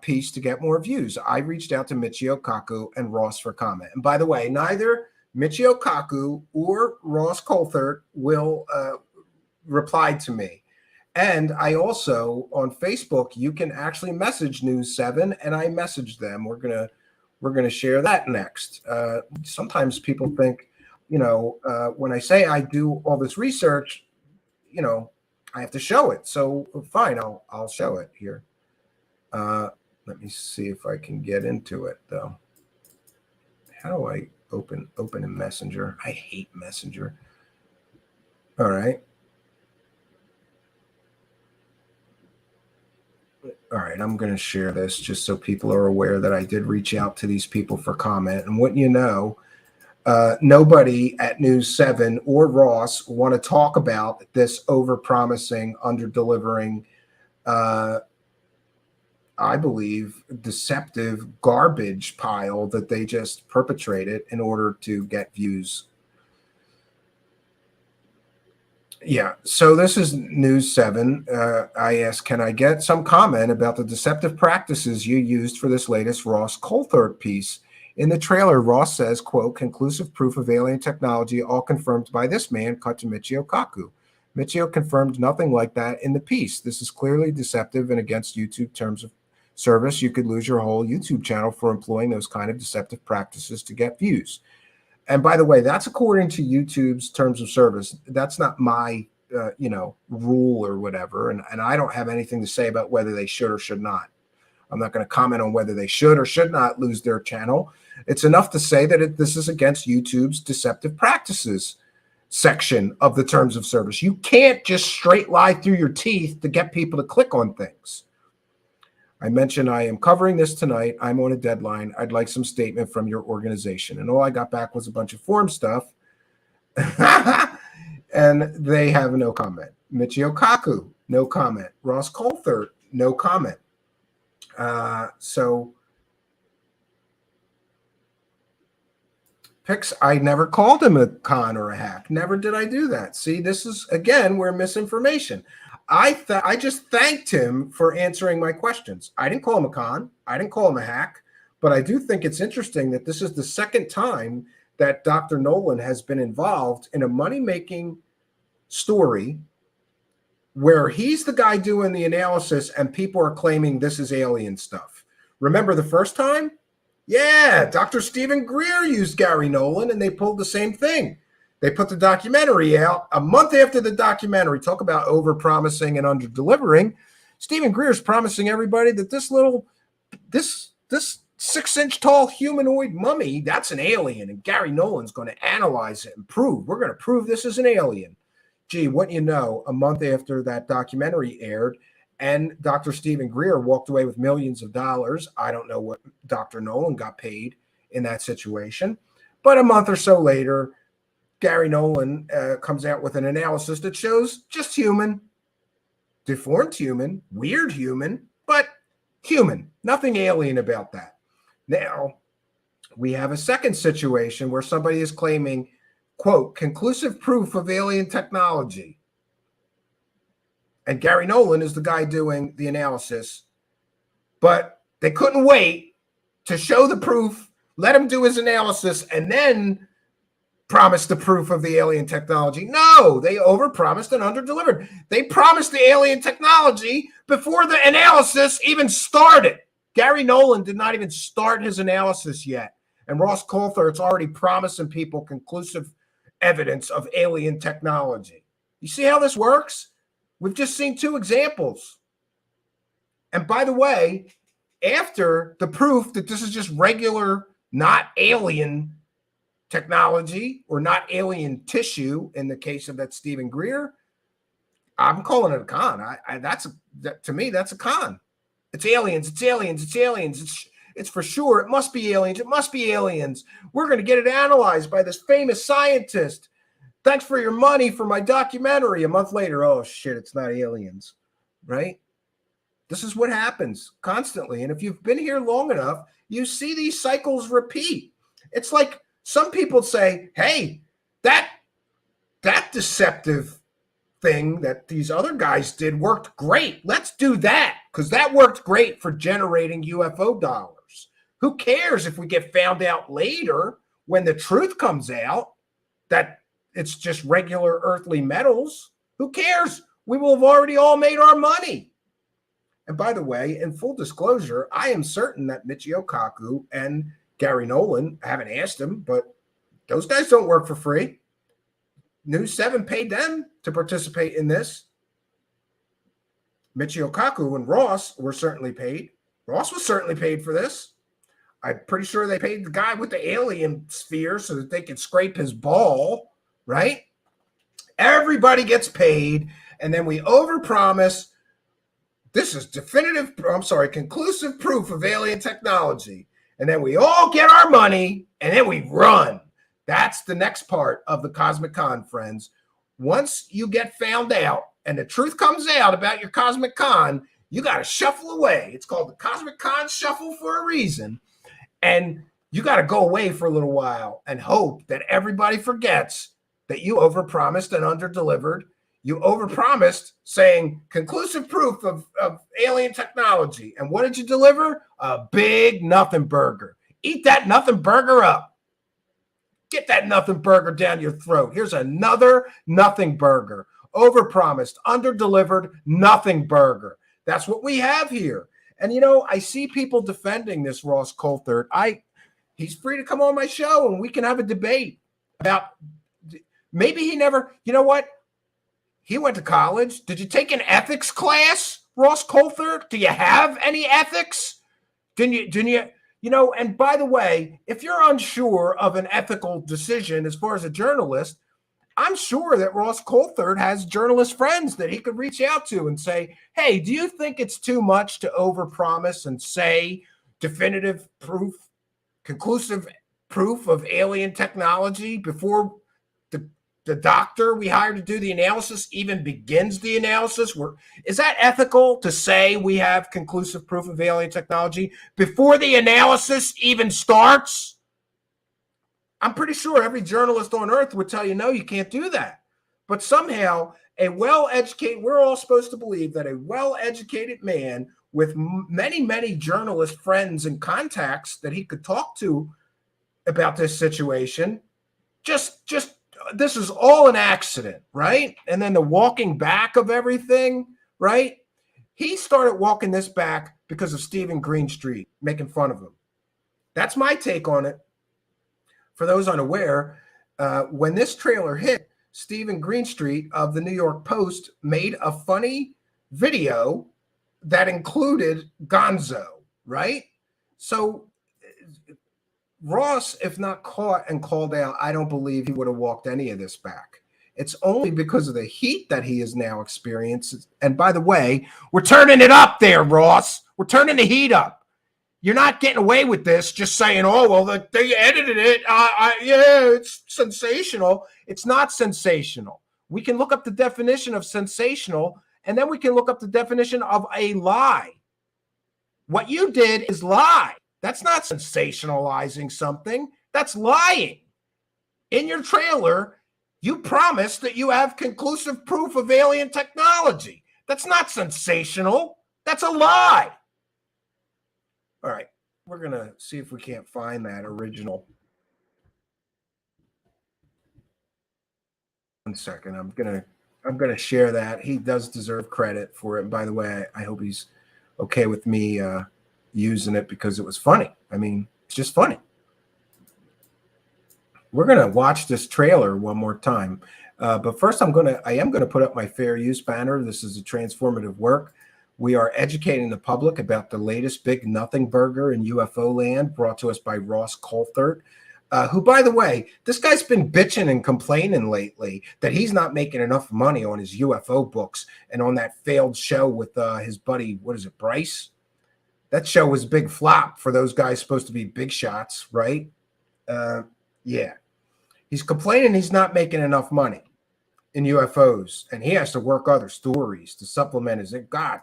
piece to get more views. I reached out to Michio Kaku and Ross for comment. And by the way, neither Michio Kaku or Ross Coulthart will reply to me. And I also, on Facebook, you can actually message News 7, and I messaged them. We're gonna share that next. Sometimes people think, when I say I do all this research, I have to show it. So fine, I'll show it here. Let me see if I can get into it though. How do I open in Messenger? I hate Messenger. All right. All right, I'm going to share this just so people are aware that I did reach out to these people for comment. And wouldn't you know, nobody at News 7 or Ross want to talk about this over-promising, under-delivering, I believe, deceptive garbage pile that they just perpetrated in order to get views. Yeah, so this is News 7. I asked, can I get some comment about the deceptive practices you used for this latest Ross Coulthart piece? In the trailer, Ross says, quote, conclusive proof of alien technology, all confirmed by this man, cut to Michio Kaku. Michio confirmed nothing like that in the piece. This is clearly deceptive and against YouTube terms of service. You could lose your whole YouTube channel for employing those kind of deceptive practices to get views. And by the way, that's according to YouTube's terms of service. That's not my, rule or whatever. And I don't have anything to say about whether they should or should not. I'm not going to comment on whether they should or should not lose their channel. It's enough to say that this is against YouTube's deceptive practices section of the terms of service. You can't just straight lie through your teeth to get people to click on things. I mentioned I am covering this tonight. I'm on a deadline. I'd like some statement from your organization. And all I got back was a bunch of form stuff. And they have no comment. Michio Kaku, no comment. Ross Coulthart, no comment. So Pix, I never called him a con or a hack. Never did I do that. See, this is, again, where misinformation. I just thanked him for answering my questions. I didn't call him a con. I didn't call him a hack. But I do think it's interesting that this is the second time that Dr. Nolan has been involved in a money-making story where he's the guy doing the analysis and people are claiming this is alien stuff. Remember the first time? Yeah, Dr. Stephen Greer used Gary Nolan and they pulled the same thing. They put the documentary out a month after the documentary. Talk about over-promising and under-delivering. Stephen Greer's promising everybody that this 6-inch tall humanoid mummy, that's an alien, and Gary Nolan's going to analyze it and prove. We're going to prove this is an alien. Gee, what you know, a month after that documentary aired, and Dr. Stephen Greer walked away with millions of dollars. I don't know what Dr. Nolan got paid in that situation. But a month or so later, Gary Nolan comes out with an analysis that shows just human, deformed human, weird human, but human. Nothing alien about that. Now, we have a second situation where somebody is claiming, quote, conclusive proof of alien technology. And Gary Nolan is the guy doing the analysis. But they couldn't wait to show the proof, let him do his analysis, and then promise the proof of the alien technology. No, they overpromised and underdelivered. They promised the alien technology before the analysis even started. Gary Nolan did not even start his analysis yet. And Ross Coulthart's already promising people conclusive evidence of alien technology. You see how this works? We've just seen two examples. And by the way, after the proof that this is just regular, not alien technology or not alien tissue, in the case of that Stephen Greer, I'm calling it a con. To me, that's a con. It's aliens. It's aliens. It's aliens. It's for sure. It must be aliens. It must be aliens. We're going to get it analyzed by this famous scientist. Thanks for your money for my documentary. A month later, oh, shit, it's not aliens, right? This is what happens constantly. And if you've been here long enough, you see these cycles repeat. It's like some people say, hey, that deceptive thing that these other guys did worked great. Let's do that because that worked great for generating UFO dollars. Who cares if we get found out later when the truth comes out that it's just regular earthly metals? Who cares? We will have already all made our money. And by the way, in full disclosure, I am certain that Michio Kaku and Gary Nolan, I haven't asked him, but those guys don't work for free. News 7 paid them to participate in this. Michio Kaku and Ross were certainly paid. Ross was certainly paid for this. I'm pretty sure they paid the guy with the alien sphere so that they could scrape his ball, right? Everybody gets paid, and then we overpromise. This is conclusive proof of alien technology. And then we all get our money, and then we run. That's the next part of the Cosmic Con, friends. Once you get found out and the truth comes out about your Cosmic Con, you got to shuffle away. It's called the Cosmic Con Shuffle for a reason. And you got to go away for a little while and hope that everybody forgets that you overpromised and underdelivered. You overpromised saying conclusive proof of alien technology. And what did you deliver? A big nothing burger. Eat that nothing burger up. Get that nothing burger down your throat. Here's another nothing burger. Overpromised, underdelivered, nothing burger. That's what we have here. And, you know, I see people defending this Ross Coulthart. He's free to come on my show and we can have a debate about maybe he never, you know what? He went to college. Did you take an ethics class, Ross Coulthart? Do you have any ethics? Didn't you, you know, and by the way, if you're unsure of an ethical decision as far as a journalist, I'm sure that Ross Coulthart has journalist friends that he could reach out to and say, hey, do you think it's too much to overpromise and say definitive proof, conclusive proof of alien technology before the doctor we hired to do the analysis even begins the analysis? Is that ethical to say we have conclusive proof of alien technology before the analysis even starts? I'm pretty sure every journalist on earth would tell you, no, you can't do that. But somehow a well-educated, we're all supposed to believe that a well-educated man with many, many journalist friends and contacts that he could talk to about this situation, just this is all an accident, right? And then the walking back of everything, right? He started walking this back because of Stephen Greenstreet making fun of him. That's my take on it. For those unaware, when this trailer hit, Stephen Greenstreet of the New York Post made a funny video that included Gonzo, right? So Ross, if not caught and called out, I don't believe he would have walked any of this back. It's only because of the heat that he has now experienced. And by the way, we're turning it up there, Ross. We're turning the heat up. You're not getting away with this just saying, oh, well, they edited it. Yeah, it's sensational. It's not sensational. We can look up the definition of sensational, and then we can look up the definition of a lie. What you did is lie. That's not sensationalizing something. That's lying. In your trailer, you promised that you have conclusive proof of alien technology. That's not sensational. That's a lie. All right, we're going to see if we can't find that original. 1 second. I'm going to share that. He does deserve credit for it. And by the way, I hope he's okay with me using it because it was funny. I mean, it's just funny. We're going to watch this trailer one more time. But first, I am going to put up my fair use banner. This is a transformative work. We are educating the public about the latest big nothing burger in UFO land, brought to us by Ross Coulthart, who, by the way, this guy's been bitching and complaining lately that he's not making enough money on his UFO books and on that failed show with his buddy, what is it, Bryce? That show was a big flop for those guys supposed to be big shots, right? Yeah. He's complaining he's not making enough money in UFOs, and he has to work other stories to supplement his income. God,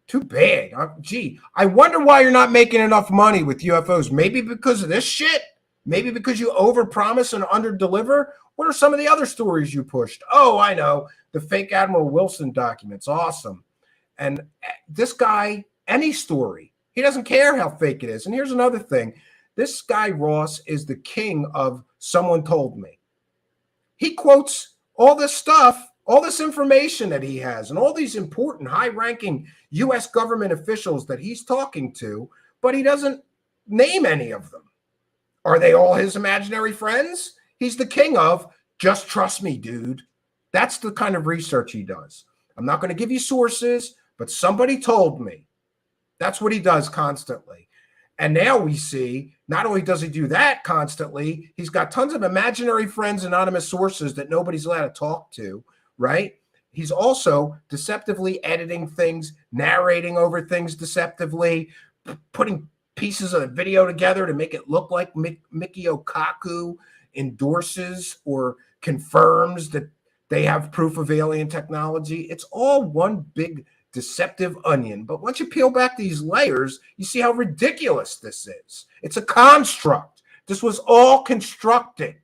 too bad. Gee, I wonder why you're not making enough money with UFOs. Maybe because of this shit? Maybe because you overpromise and underdeliver? What are some of the other stories you pushed? Oh, I know. The fake Admiral Wilson documents. Awesome. And this guy, any story, he doesn't care how fake it is. And here's another thing. This guy, Ross, is the king of someone told me. He quotes all this stuff, all this information that he has, and all these important high-ranking U.S. government officials that he's talking to, but he doesn't name any of them. Are they all his imaginary friends? He's the king of, just trust me, dude. That's the kind of research he does. I'm not going to give you sources, but somebody told me. That's what he does constantly. And now we see, not only does he do that constantly, he's got tons of imaginary friends, anonymous sources that nobody's allowed to talk to, right? He's also deceptively editing things, narrating over things deceptively, putting pieces of the video together to make it look like Mikio Kaku endorses or confirms that they have proof of alien technology. It's all one big deceptive onion. But once you peel back these layers, you see how ridiculous this is. It's a construct. This was all constructed.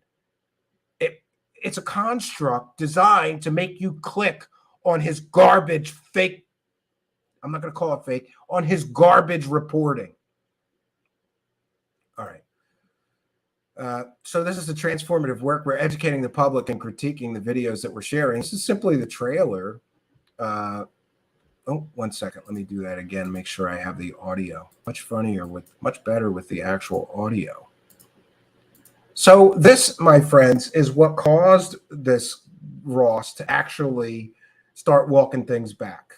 It's a construct designed to make you click on his garbage fake, I'm not going to call it fake, on his garbage reporting. All right. So this is the transformative work. We're educating the public and critiquing the videos that we're sharing. This is simply the trailer. Oh, 1 second. Let me do that again. Make sure I have the audio. Much better with the actual audio. So this, my friends, is what caused this Ross to actually start walking things back.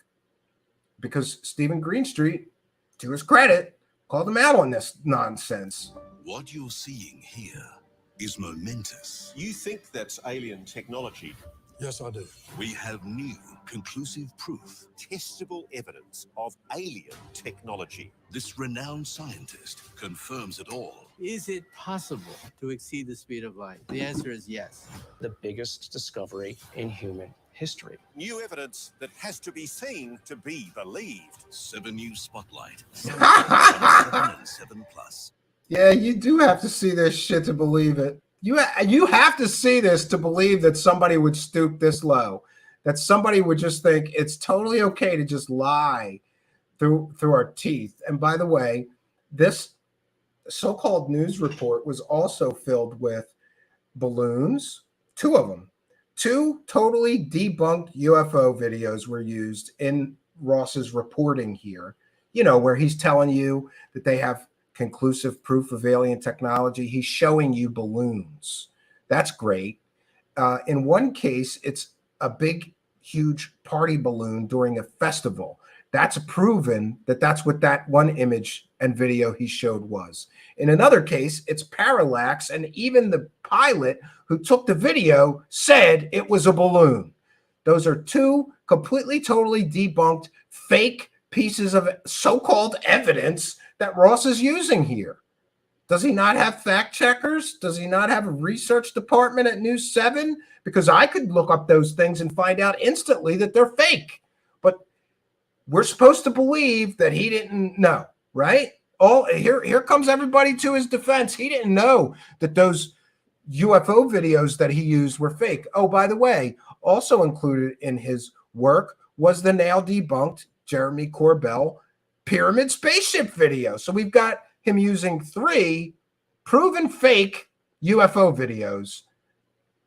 Because Stephen Greenstreet, to his credit, called him out on this nonsense. What you're seeing here is momentous. You think that's alien technology? Yes, I do. We have new, conclusive proof. Testable evidence of alien technology. This renowned scientist confirms it all. Is it possible to exceed the speed of light? The answer is yes. The biggest discovery in human history. New evidence that has to be seen to be believed. 7 News Spotlight. 7 and 7+. Yeah, you do have to see this shit to believe it. You have to see this to believe that somebody would stoop this low, that somebody would just think it's totally okay to just lie through our teeth. And by the way, this so-called news report was also filled with balloons, 2 of them. 2 totally debunked UFO videos were used in Ross's reporting here, you know, where he's telling you that they have conclusive proof of alien technology. He's showing you balloons. That's great. In one case, it's a big, huge party balloon during a festival. That's proven that that's what that one image and video he showed was. In another case, it's parallax, and even the pilot who took the video said it was a balloon. Those are 2 completely, totally debunked fake pieces of so-called evidence that Ross is using here. Does he not have fact checkers? Does he not have a research department at News 7? Because I could look up those things and find out instantly that they're fake. But we're supposed to believe that he didn't know, right? Here comes everybody to his defense. He didn't know that those UFO videos that he used were fake. Oh, by the way, also included in his work was the now debunked Jeremy Corbell pyramid spaceship video. So we've got him using 3 proven fake UFO videos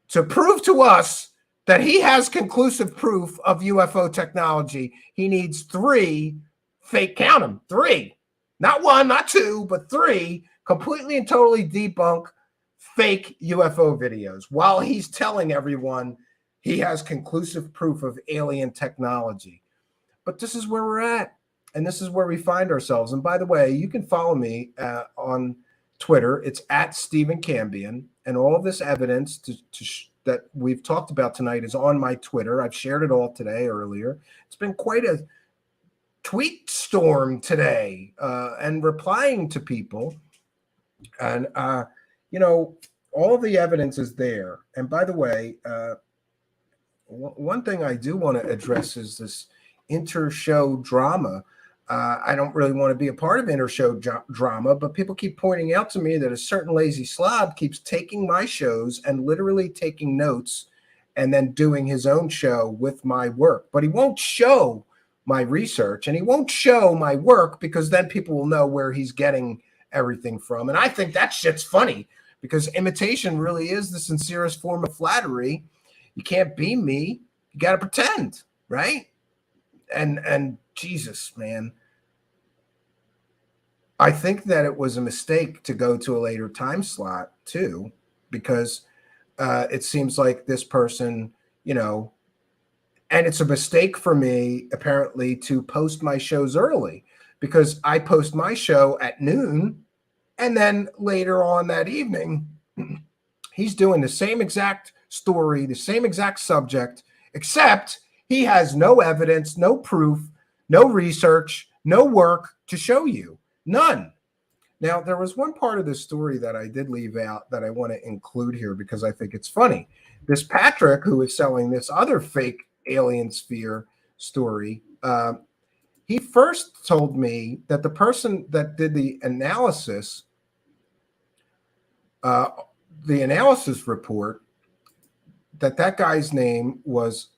to prove to us that he has conclusive proof of UFO technology. He needs 3 fake, count them, 3, not 1, not 2, but 3 completely and totally debunk fake UFO videos while he's telling everyone he has conclusive proof of alien technology. But this is where we're at. And this is where we find ourselves. And by the way, you can follow me on Twitter. It's at Stephen Cambion. And all of this evidence that we've talked about tonight is on my Twitter. I've shared it all today earlier. It's been quite a tweet storm today and replying to people. And, you know, all the evidence is there. And by the way, one thing I do want to address is this inter-show drama. I don't really want to be a part of inter-show drama, but people keep pointing out to me that a certain lazy slob keeps taking my shows and literally taking notes and then doing his own show with my work. But he won't show my research and he won't show my work because then people will know where he's getting everything from. And I think that shit's funny because imitation really is the sincerest form of flattery. You can't be me. You got to pretend, right? And Jesus, man, I think that it was a mistake to go to a later time slot too, because it seems like this person, you know, and it's a mistake for me apparently to post my shows early because I post my show at noon, and then later on that evening, he's doing the same exact story, the same exact subject, except he has no evidence, no proof, no research, no work to show you. None. Now, there was one part of the story that I did leave out that I want to include here because I think it's funny. This Patrick, who is selling this other fake alien sphere story, he first told me that the person that did the analysis report, that guy's name was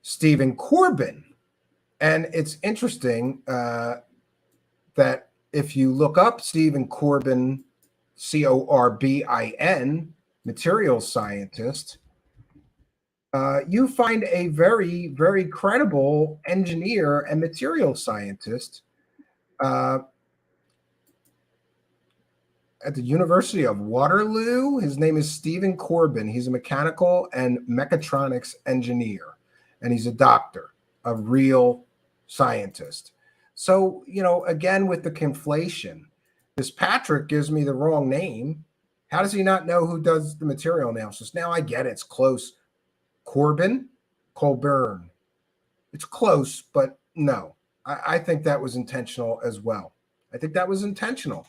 Stephen Corbin. And it's interesting that if you look up Stephen Corbin, Corbin, material scientist, you find a very, very credible engineer and material scientist at the University of Waterloo. His name is Stephen Corbin. He's a mechanical and mechatronics engineer, and he's a doctor, a real scientist. So, again, with the conflation, this Patrick gives me the wrong name. How does he not know who does the material analysis? Now I get it. It's close. Colburn. It's close, but no. I think that was intentional as well. I think that was intentional.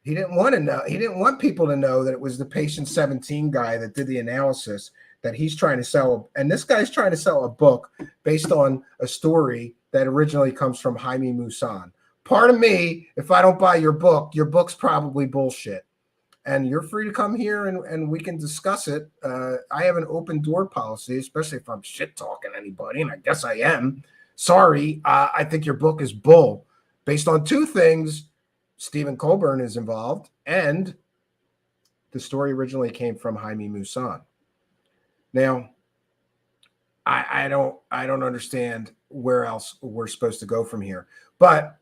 He didn't want to know. He didn't want people to know that it was the patient 17 guy that did the analysis that he's trying to sell. And this guy's trying to sell a book based on a story that originally comes from Jaime Maussan. Pardon me, if I don't buy your book's probably bullshit. And you're free to come here and we can discuss it. I have an open door policy, especially if I'm shit talking anybody, and I guess I am. Sorry, I think your book is bull. Based on two things, Stephen Colburn is involved, and the story originally came from Jaime Maussan. Now, I don't understand where else we're supposed to go from here. But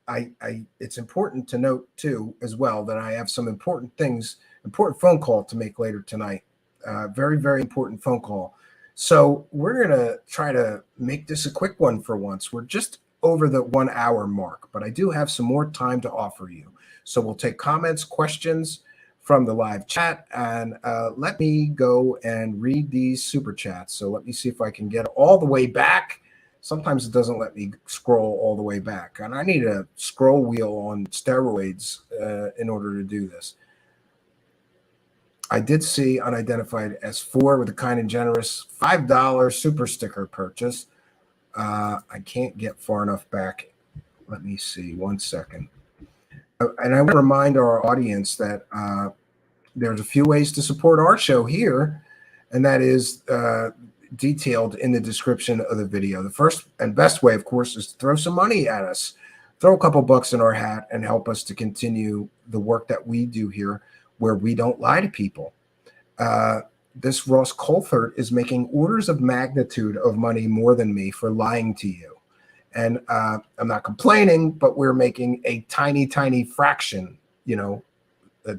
it's important to note too, as well, that I have some important phone call to make later tonight. Very, very important phone call. So we're going to try to make this a quick one for once. We're just over the 1 hour mark, but I do have some more time to offer you. So we'll take comments, questions from the live chat, and let me go and read these super chats. So let me see if I can get all the way back. Sometimes it doesn't let me scroll all the way back, and I need a scroll wheel on steroids in order to do this. I did see unidentified S4 with a kind and generous $5 super sticker purchase. I can't get far enough back. Let me see. 1 second. And I want to remind our audience that there's a few ways to support our show here, and that is detailed in the description of the video. The first and best way, of course, is to throw some money at us. Throw a couple bucks in our hat and help us to continue the work that we do here, where we don't lie to people. This Ross Coulthart is making orders of magnitude of money more than me for lying to you. And I'm not complaining, but we're making a tiny, tiny fraction, a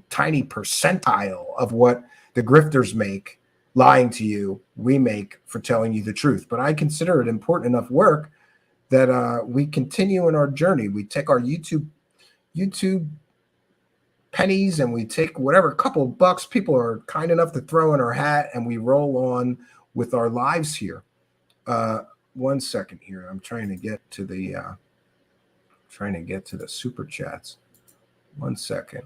tiny percentile of what the grifters make lying to you, we make for telling you the truth. But I consider it important enough work that we continue in our journey. We take our YouTube pennies and we take whatever couple bucks people are kind enough to throw in our hat, and we roll on with our lives here. 1 second here. I'm trying to get to the super chats. 1 second.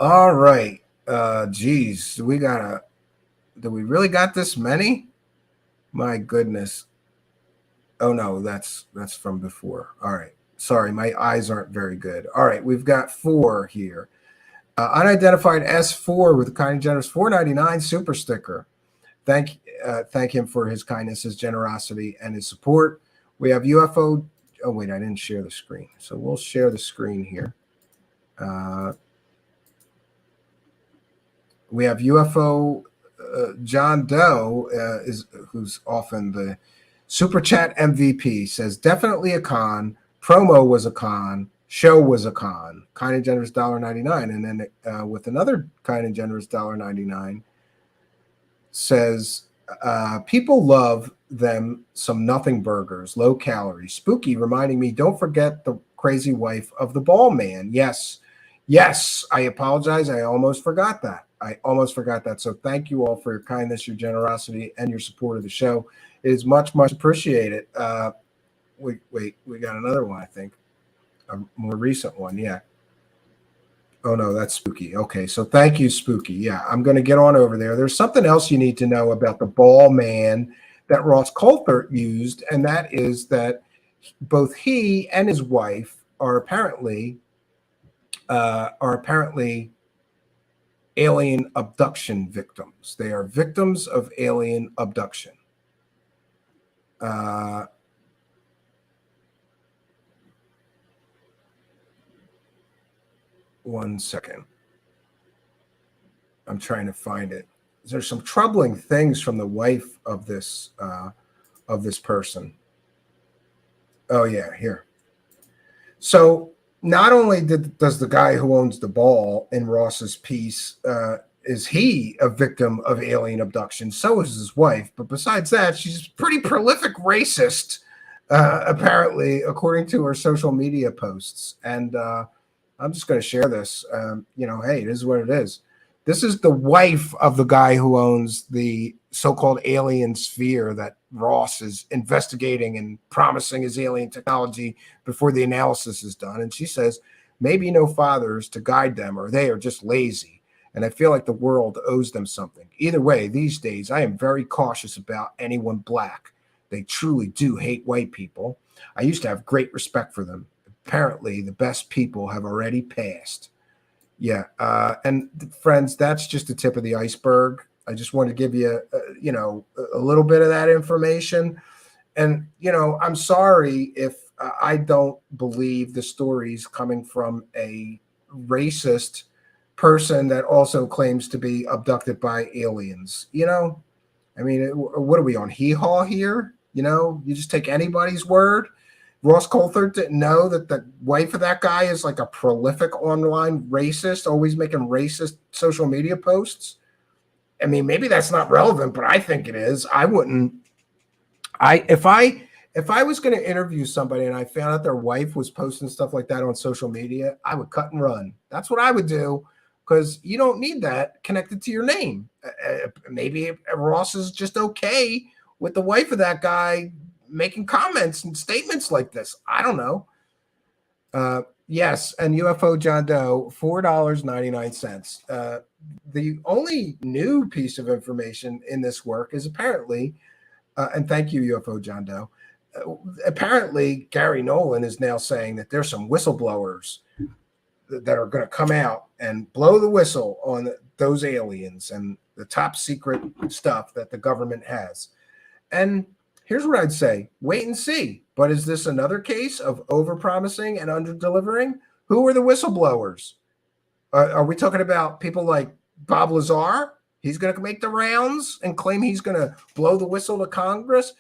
All right. Geez, do we really got this many? My goodness. Oh no, that's from before. All right. Sorry, my eyes aren't very good. All right, we've got 4 here. Unidentified S4 with a kind and generous $4.99 super sticker. Thank him for his kindness, his generosity, and his support. We have UFO. Oh wait, I didn't share the screen, so we'll share the screen here. We have UFO John Doe who's often the super chat MVP, says definitely a con. Promo was a con. Show was a con. Kind and generous $1.99, and then with another kind and generous $1.99 says People love them some nothing burgers, low calorie, spooky, reminding me, don't forget the crazy wife of the ball man. Yes. Yes. I apologize. I almost forgot that. So thank you all for your kindness, your generosity, and your support of the show. It is much, much appreciated. We got another one, I think. A more recent one. Yeah. Oh, no, that's Spooky. Okay, so thank you, Spooky. Yeah, I'm going to get on over there. There's something else you need to know about the ball man that Ross Coulthart used, and that is that both he and his wife are apparently alien abduction victims. They are victims of alien abduction. One second. I'm trying to find it. There's some troubling things from the wife of this person. Oh yeah, here. So not only does the guy who owns the ball in Ross's piece is he a victim of alien abduction, so is his wife. But besides that, she's a pretty prolific racist, apparently, according to her social media posts. And I'm just going to share this. Hey, it is what it is. This is the wife of the guy who owns the so-called alien sphere that Ross is investigating and promising his alien technology before the analysis is done. And she says, maybe no fathers to guide them, or they are just lazy. And I feel like the world owes them something. Either way, these days, I am very cautious about anyone black. They truly do hate white people. I used to have great respect for them. Apparently, the best people have already passed. Yeah. And friends, that's just the tip of the iceberg. I just want to give you, a little bit of that information. And, I'm sorry if I don't believe the stories coming from a racist person that also claims to be abducted by aliens. I mean, what are we on hee haw here? You just take anybody's word. Ross Coulthart didn't know that the wife of that guy is like a prolific online racist, always making racist social media posts. I mean, maybe that's not relevant, but I think it is. If I was going to interview somebody and I found out their wife was posting stuff like that on social media, I would cut and run. That's what I would do, because you don't need that connected to your name. Maybe Ross is just okay with the wife of that guy making comments and statements like this. I don't know. Yes, and UFO John Doe, $4.99. The only new piece of information in this work is apparently, and thank you, UFO John Doe, apparently Gary Nolan is now saying that there's some whistleblowers that are going to come out and blow the whistle on those aliens and the top secret stuff that the government has. And here's what I'd say. Wait and see. But is this another case of over-promising and under-delivering? Who are the whistleblowers? Are we talking about people like Bob Lazar? He's going to make the rounds and claim he's going to blow the whistle to Congress?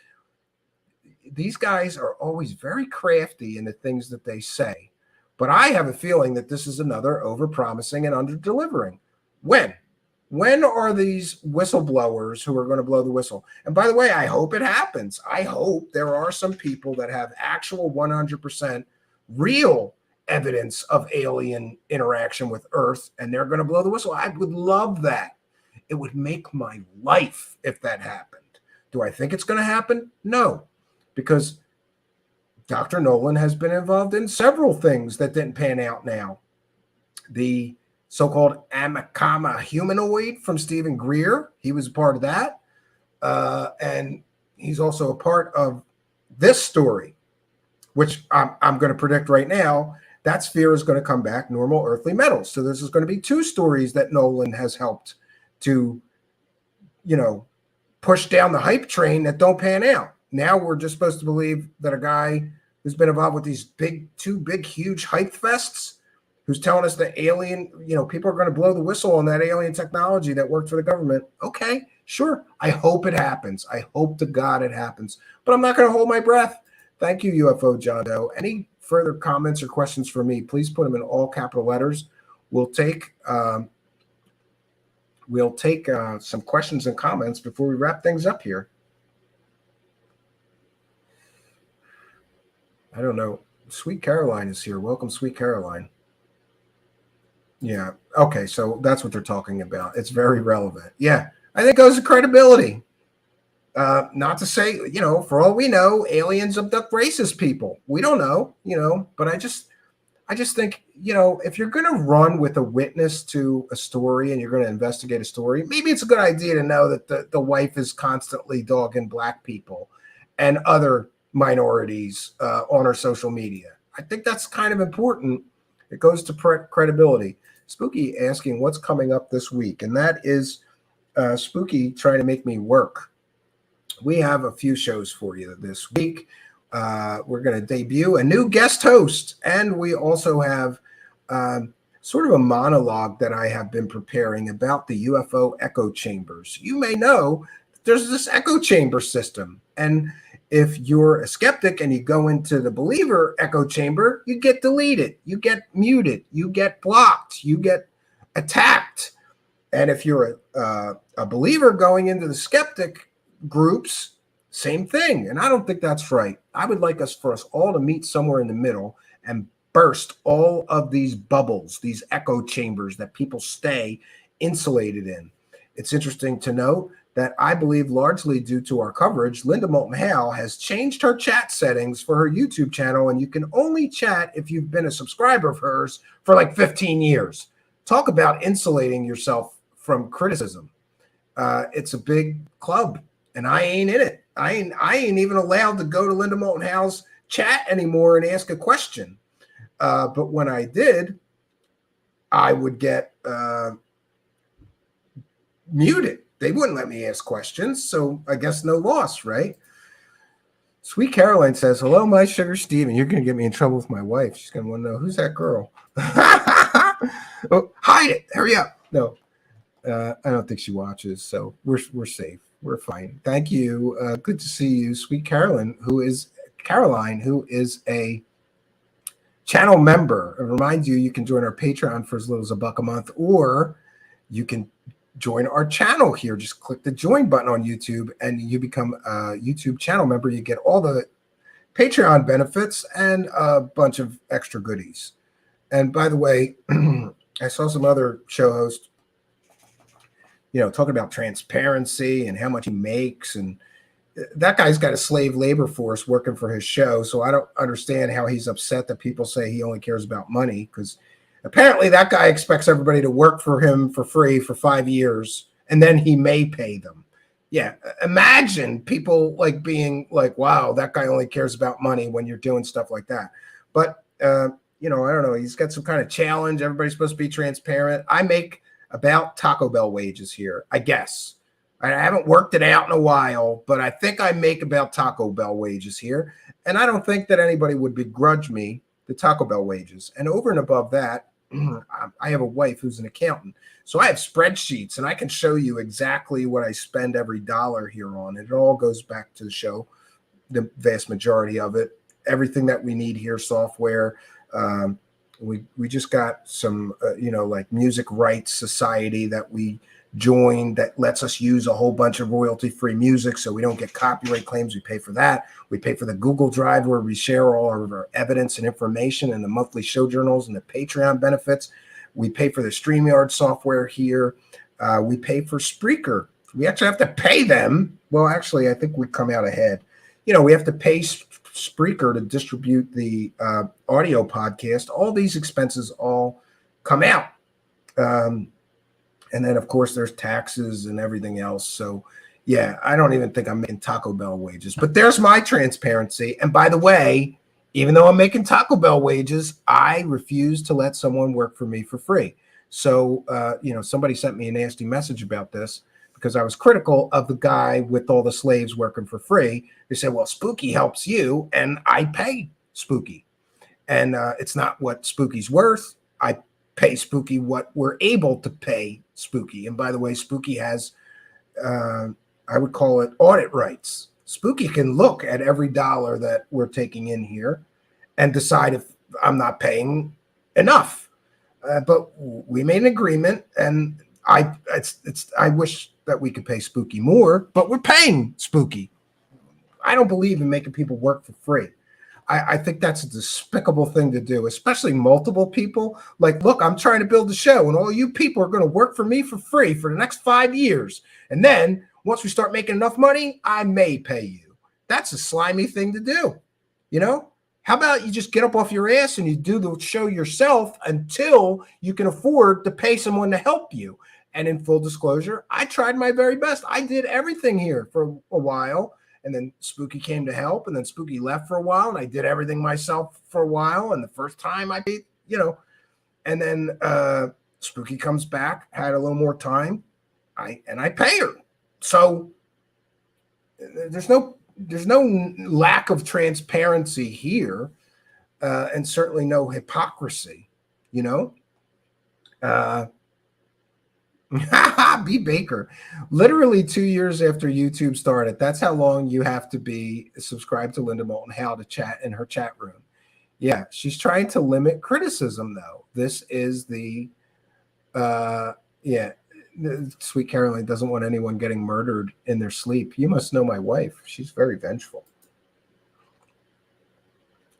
These guys are always very crafty in the things that they say. But I have a feeling that this is another over-promising and under-delivering. When are these whistleblowers who are going to blow the whistle? And by the way, I hope it happens. I hope there are some people that have actual 100% real evidence of alien interaction with Earth, and they're going to blow the whistle. I would love that. It would make my life if that happened. Do I think it's going to happen? No, because Dr. Nolan has been involved in several things that didn't pan out now. The so-called Amakama humanoid from Stephen Greer. He was a part of that. And he's also a part of this story, which I'm going to predict right now. That sphere is going to come back normal earthly metals. So this is going to be two stories that Nolan has helped to, push down the hype train that don't pan out. Now we're just supposed to believe that a guy who's been involved with these two big, huge hype fests, who's telling us that alien, people are going to blow the whistle on that alien technology that worked for the government. Okay, sure. I hope it happens. I hope to God it happens. But I'm not going to hold my breath. Thank you, UFO John Doe. Any further comments or questions for me, please put them in all capital letters. We'll take we'll take some questions and comments before we wrap things up here. I don't know. Sweet Caroline is here. Welcome, Sweet Caroline. Yeah. Okay. So that's what they're talking about. It's very relevant. Yeah. I think it goes to credibility. Not to say, for all we know, aliens abduct racist people. We don't know, but I just think, if you're going to run with a witness to a story and you're going to investigate a story, maybe it's a good idea to know that the wife is constantly dogging black people and other minorities on her social media. I think that's kind of important. It goes to credibility. Spooky asking what's coming up this week, and that is Spooky trying to make me work. We have a few shows for you this week. We're going to debut a new guest host, and we also have sort of a monologue that I have been preparing about the UFO echo chambers. You may know there's this echo chamber system, and if you're a skeptic and you go into the believer echo chamber, you get deleted, you get muted, you get blocked, you get attacked. And if you're a believer going into the skeptic groups, same thing. And I don't think that's right. I would like for us all to meet somewhere in the middle and burst all of these bubbles, these echo chambers that people stay insulated in. It's interesting to note that I believe largely due to our coverage, Linda Moulton Hale has changed her chat settings for her YouTube channel, and you can only chat if you've been a subscriber of hers for like 15 years. Talk about insulating yourself from criticism. It's a big club, and I ain't in it. I ain't even allowed to go to Linda Moulton Hale's chat anymore and ask a question. But when I did, I would get muted. They wouldn't let me ask questions, so I guess no loss, right? Sweet Caroline says, hello, my sugar Steven. You're going to get me in trouble with my wife. She's going to want to know, who's that girl? Oh, hide it. Hurry up. No, I don't think she watches, so we're safe. We're fine. Thank you. Good to see you, Sweet Caroline, who is a channel member. I remind you, you can join our Patreon for as little as $1 a month, or you can join our channel here. Just click the join button on YouTube and you become a YouTube channel member. You get all the Patreon benefits and a bunch of extra goodies. And by the way, I saw some other show hosts, talking about transparency and how much he makes. And that guy's got a slave labor force working for his show. So I don't understand how he's upset that people say he only cares about money, because apparently that guy expects everybody to work for him for free for 5 years, and then he may pay them. Yeah. Imagine people being like, wow, that guy only cares about money when you're doing stuff like that. But, I don't know. He's got some kind of challenge. Everybody's supposed to be transparent. I make about Taco Bell wages here, I guess. I haven't worked it out in a while, but I think I make about Taco Bell wages here. And I don't think that anybody would begrudge me the Taco Bell wages. And over and above that, I have a wife who's an accountant. So I have spreadsheets, and I can show you exactly what I spend every dollar here on. It all goes back to the show, the vast majority of it. Everything that we need here, software. We just got some, like Music Rights Society that we joined that lets us use a whole bunch of royalty-free music so we don't get copyright claims. We pay for that. We pay for the Google Drive where we share all of our evidence and information, and the monthly show journals and the Patreon benefits. We pay for the StreamYard software here. We pay for Spreaker. We actually have to pay them. Well, actually, I think we come out ahead. We have to pay Spreaker to distribute the audio podcast. All these expenses all come out. And then, of course, there's taxes and everything else. So, yeah, I don't even think I'm making Taco Bell wages. But there's my transparency. And by the way, even though I'm making Taco Bell wages, I refuse to let someone work for me for free. So, somebody sent me a nasty message about this because I was critical of the guy with all the slaves working for free. They said, well, Spooky helps you, and I pay Spooky. And it's not what Spooky's worth. I pay Spooky what we're able to pay Spooky. And by the way, Spooky has, I would call it audit rights. Spooky can look at every dollar that we're taking in here and decide if I'm not paying enough. But we made an agreement, and I wish that we could pay Spooky more, but we're paying Spooky. I don't believe in making people work for free. I think that's a despicable thing to do, especially multiple people. Like, look, I'm trying to build a show, and all you people are going to work for me for free for the next 5 years. And then once we start making enough money, I may pay you. That's a slimy thing to do. You know, how about you just get up off your ass and you do the show yourself until you can afford to pay someone to help you? And in full disclosure, I tried my very best. I did everything here for a while. And then Spooky came to help, and then Spooky left for a while, and I did everything myself for a while. And the first time I paid, you know, and then Spooky comes back, had a little more time, I pay her. So there's no lack of transparency here, and certainly no hypocrisy, you know. B. Baker, literally 2 years after YouTube started. That's how long you have to be subscribed to Linda Moulton Howe to chat in her chat room. Yeah, she's trying to limit criticism, though. This is the, Sweet Caroline doesn't want anyone getting murdered in their sleep. You must know my wife. She's very vengeful.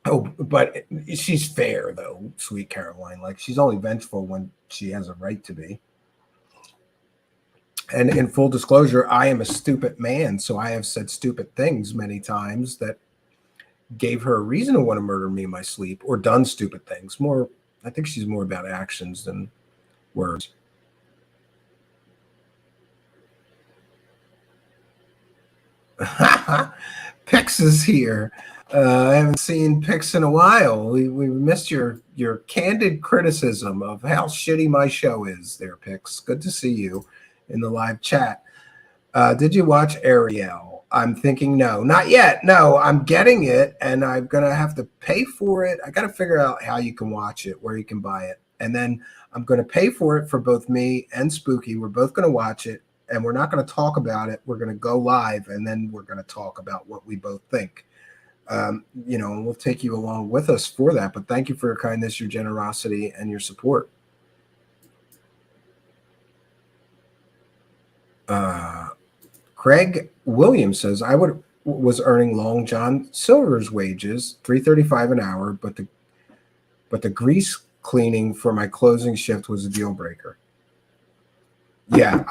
Oh, but she's fair, though, Sweet Caroline. Like, she's only vengeful when she has a right to be. And in full disclosure, I am a stupid man, so I have said stupid things many times that gave her a reason to want to murder me in my sleep, or done stupid things. More, I think she's more about actions than words. Pix is here. I haven't seen Pix in a while. We missed your candid criticism of how shitty my show is there, Pix. Good to see you in the live chat. Did you watch Ariel? I'm thinking no, not yet. No, I'm getting it, and I'm gonna have to pay for it. I gotta figure out how you can watch it, where you can buy it, and then I'm gonna pay for it for both me and Spooky. We're both gonna watch it, and we're not gonna talk about it. We're gonna go live, and then we're gonna talk about what we both think. You know, and we'll take you along with us for that. But thank you for your kindness, your generosity, and your support. Craig Williams says, I was earning Long John Silver's wages, $3.35 an hour, but the grease cleaning for my closing shift was a deal breaker. Yeah,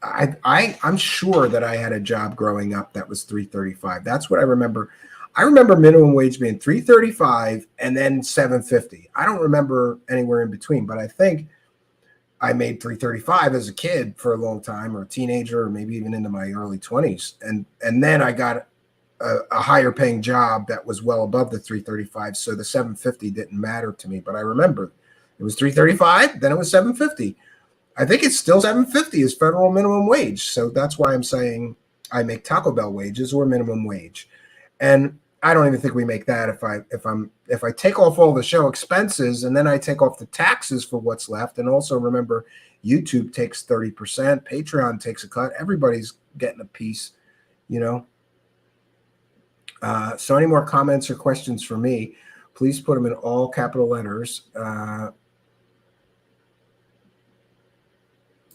I'm sure that I had a job growing up that was $3.35. That's what I remember. I remember minimum wage being $3.35 and then $7.50. I don't remember anywhere in between, but I think I made $3.35 as a kid for a long time, or a teenager, or maybe even into my early 20s. And then I got a higher paying job that was well above the $3.35. So the $7.50 didn't matter to me, but I remember it was $3.35, then it was $7.50. I think it's still $7.50 is federal minimum wage. So that's why I'm saying I make Taco Bell wages or minimum wage. And I don't even think we make that if I take off all the show expenses and then I take off the taxes for what's left. And also remember, YouTube takes 30%, Patreon takes a cut. Everybody's getting a piece, you know. So any more comments or questions for me, please put them in all capital letters.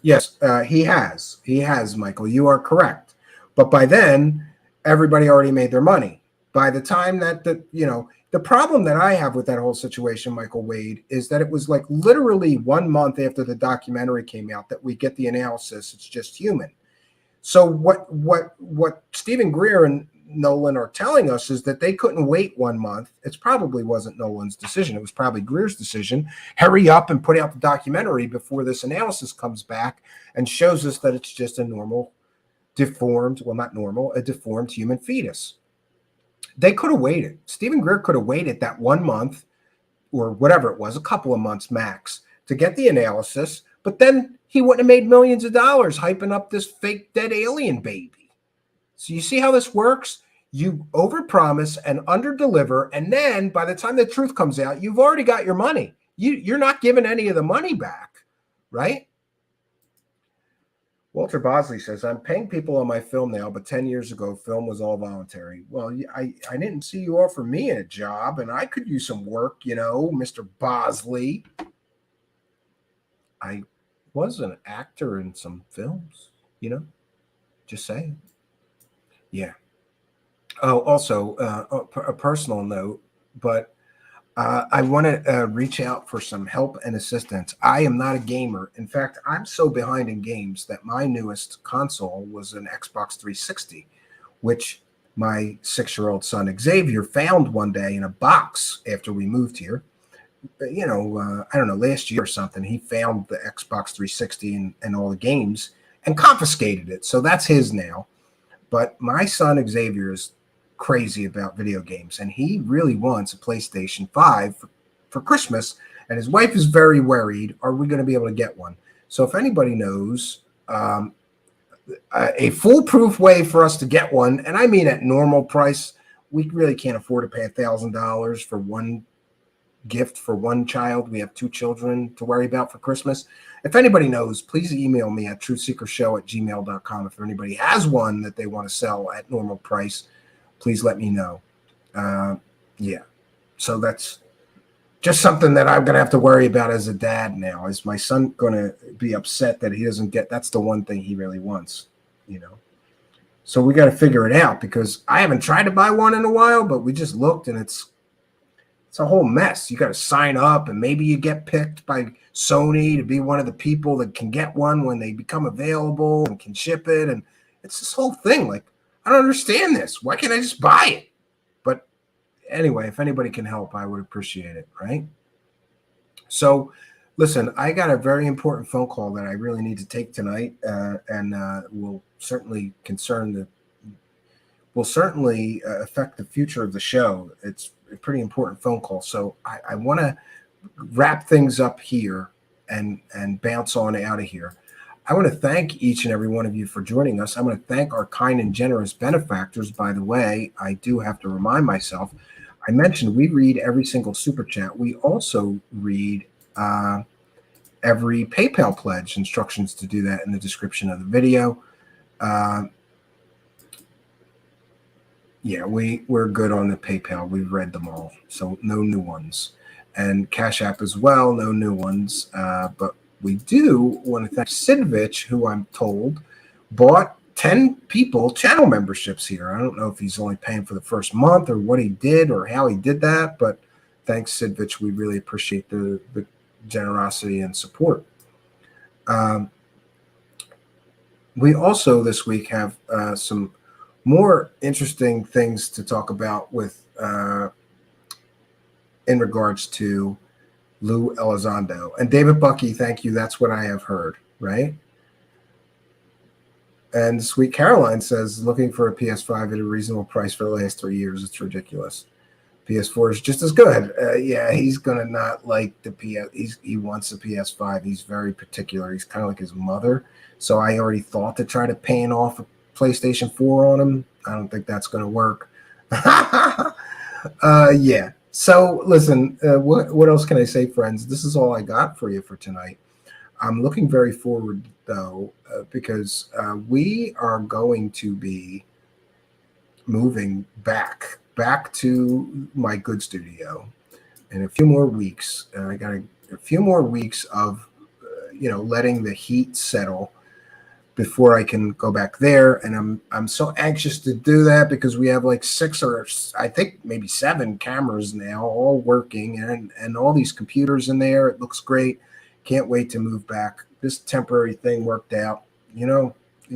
Yes, he has, Michael. You are correct. But by then, everybody already made their money. By the time that the problem that I have with that whole situation, Michael Wade, is that it was like literally 1 month after the documentary came out that we get the analysis. It's just human. So what Stephen Greer and Nolan are telling us is that they couldn't wait 1 month. It probably wasn't Nolan's decision. It was probably Greer's decision. Hurry up and put out the documentary before this analysis comes back and shows us that it's just a normal, deformed, well, not normal, a deformed human fetus. They could have waited. Stephen Greer could have waited that 1 month or whatever it was, a couple of months max, to get the analysis, but then he wouldn't have made millions of dollars hyping up this fake dead alien baby. So you see how this works? You overpromise and underdeliver, and then by the time the truth comes out, you've already got your money. You're not giving any of the money back, right? Walter Bosley says, I'm paying people on my film now, but 10 years ago, film was all voluntary. Well, I didn't see you offer me a job, and I could use some work, you know, Mr. Bosley. was an actor in some films, you know, just saying. Yeah. Oh, also, a personal note, but I want to reach out for some help and assistance. I am not a gamer. In fact, I'm so behind in games that my newest console was an Xbox 360, which my 6-year-old son Xavier found one day in a box after we moved here. I don't know, last year or something, he found the Xbox 360 and all the games and confiscated it. So that's his now. But my son Xavier is crazy about video games, and he really wants a PlayStation 5 for Christmas. And his wife is very worried, are we going to be able to get one? So if anybody knows a foolproof way for us to get one, and I mean at normal price, we really can't afford to pay $1,000 for one gift for one child. We have 2 children to worry about for Christmas. If anybody knows, please email me at truthseekershow@gmail.com. If anybody has one that they want to sell at normal price, please let me know. Yeah. So that's just something that I'm going to have to worry about as a dad now. Is my son going to be upset that he doesn't get, that's the one thing he really wants, you know? So we got to figure it out, because I haven't tried to buy one in a while, but we just looked and it's a whole mess. You got to sign up, and maybe you get picked by Sony to be one of the people that can get one when they become available and can ship it. And it's this whole thing. Like, I don't understand this. Why can't I just buy it? But anyway, if anybody can help, I would appreciate it, right? So listen, I got a very important phone call that I really need to take tonight, and will certainly affect the future of the show. It's a pretty important phone call. So I want to wrap things up here and bounce on out of here. I want to thank each and every one of you for joining us. I want to thank our kind and generous benefactors. By the way, I do have to remind myself, I mentioned we read every single super chat. We also read every PayPal pledge. Instructions to do that in the description of the video. Yeah, we're good on the PayPal. We've read them all, so no new ones. And Cash App as well, no new ones. But we do want to thank Sidovich, who I'm told bought 10 people channel memberships here. I don't know if he's only paying for the first month or what he did or how he did that, but thanks, Sidovich. We really appreciate the generosity and support. We also this week have some more interesting things to talk about with in regards to Lou Elizondo. And David Bucky, thank you. That's what I have heard, right? And Sweet Caroline says, looking for a PS5 at a reasonable price for the last 3 years. It's ridiculous. PS4 is just as good. Yeah, he's going to not like the PS. He wants the PS5. He's very particular. He's kind of like his mother. So I already thought to try to pan off a PlayStation 4 on him. I don't think that's going to work. Yeah. So listen, what else can I say, friends? This is all I got for you for tonight. I'm looking very forward, though, because we are going to be moving back to my good studio in a few more weeks. I got a few more weeks of, letting the heat settle before I can go back there. And I'm so anxious to do that because we have like 6 or I think maybe 7 cameras now all working and all these computers in there. It looks great. Can't wait to move back. This temporary thing worked out. You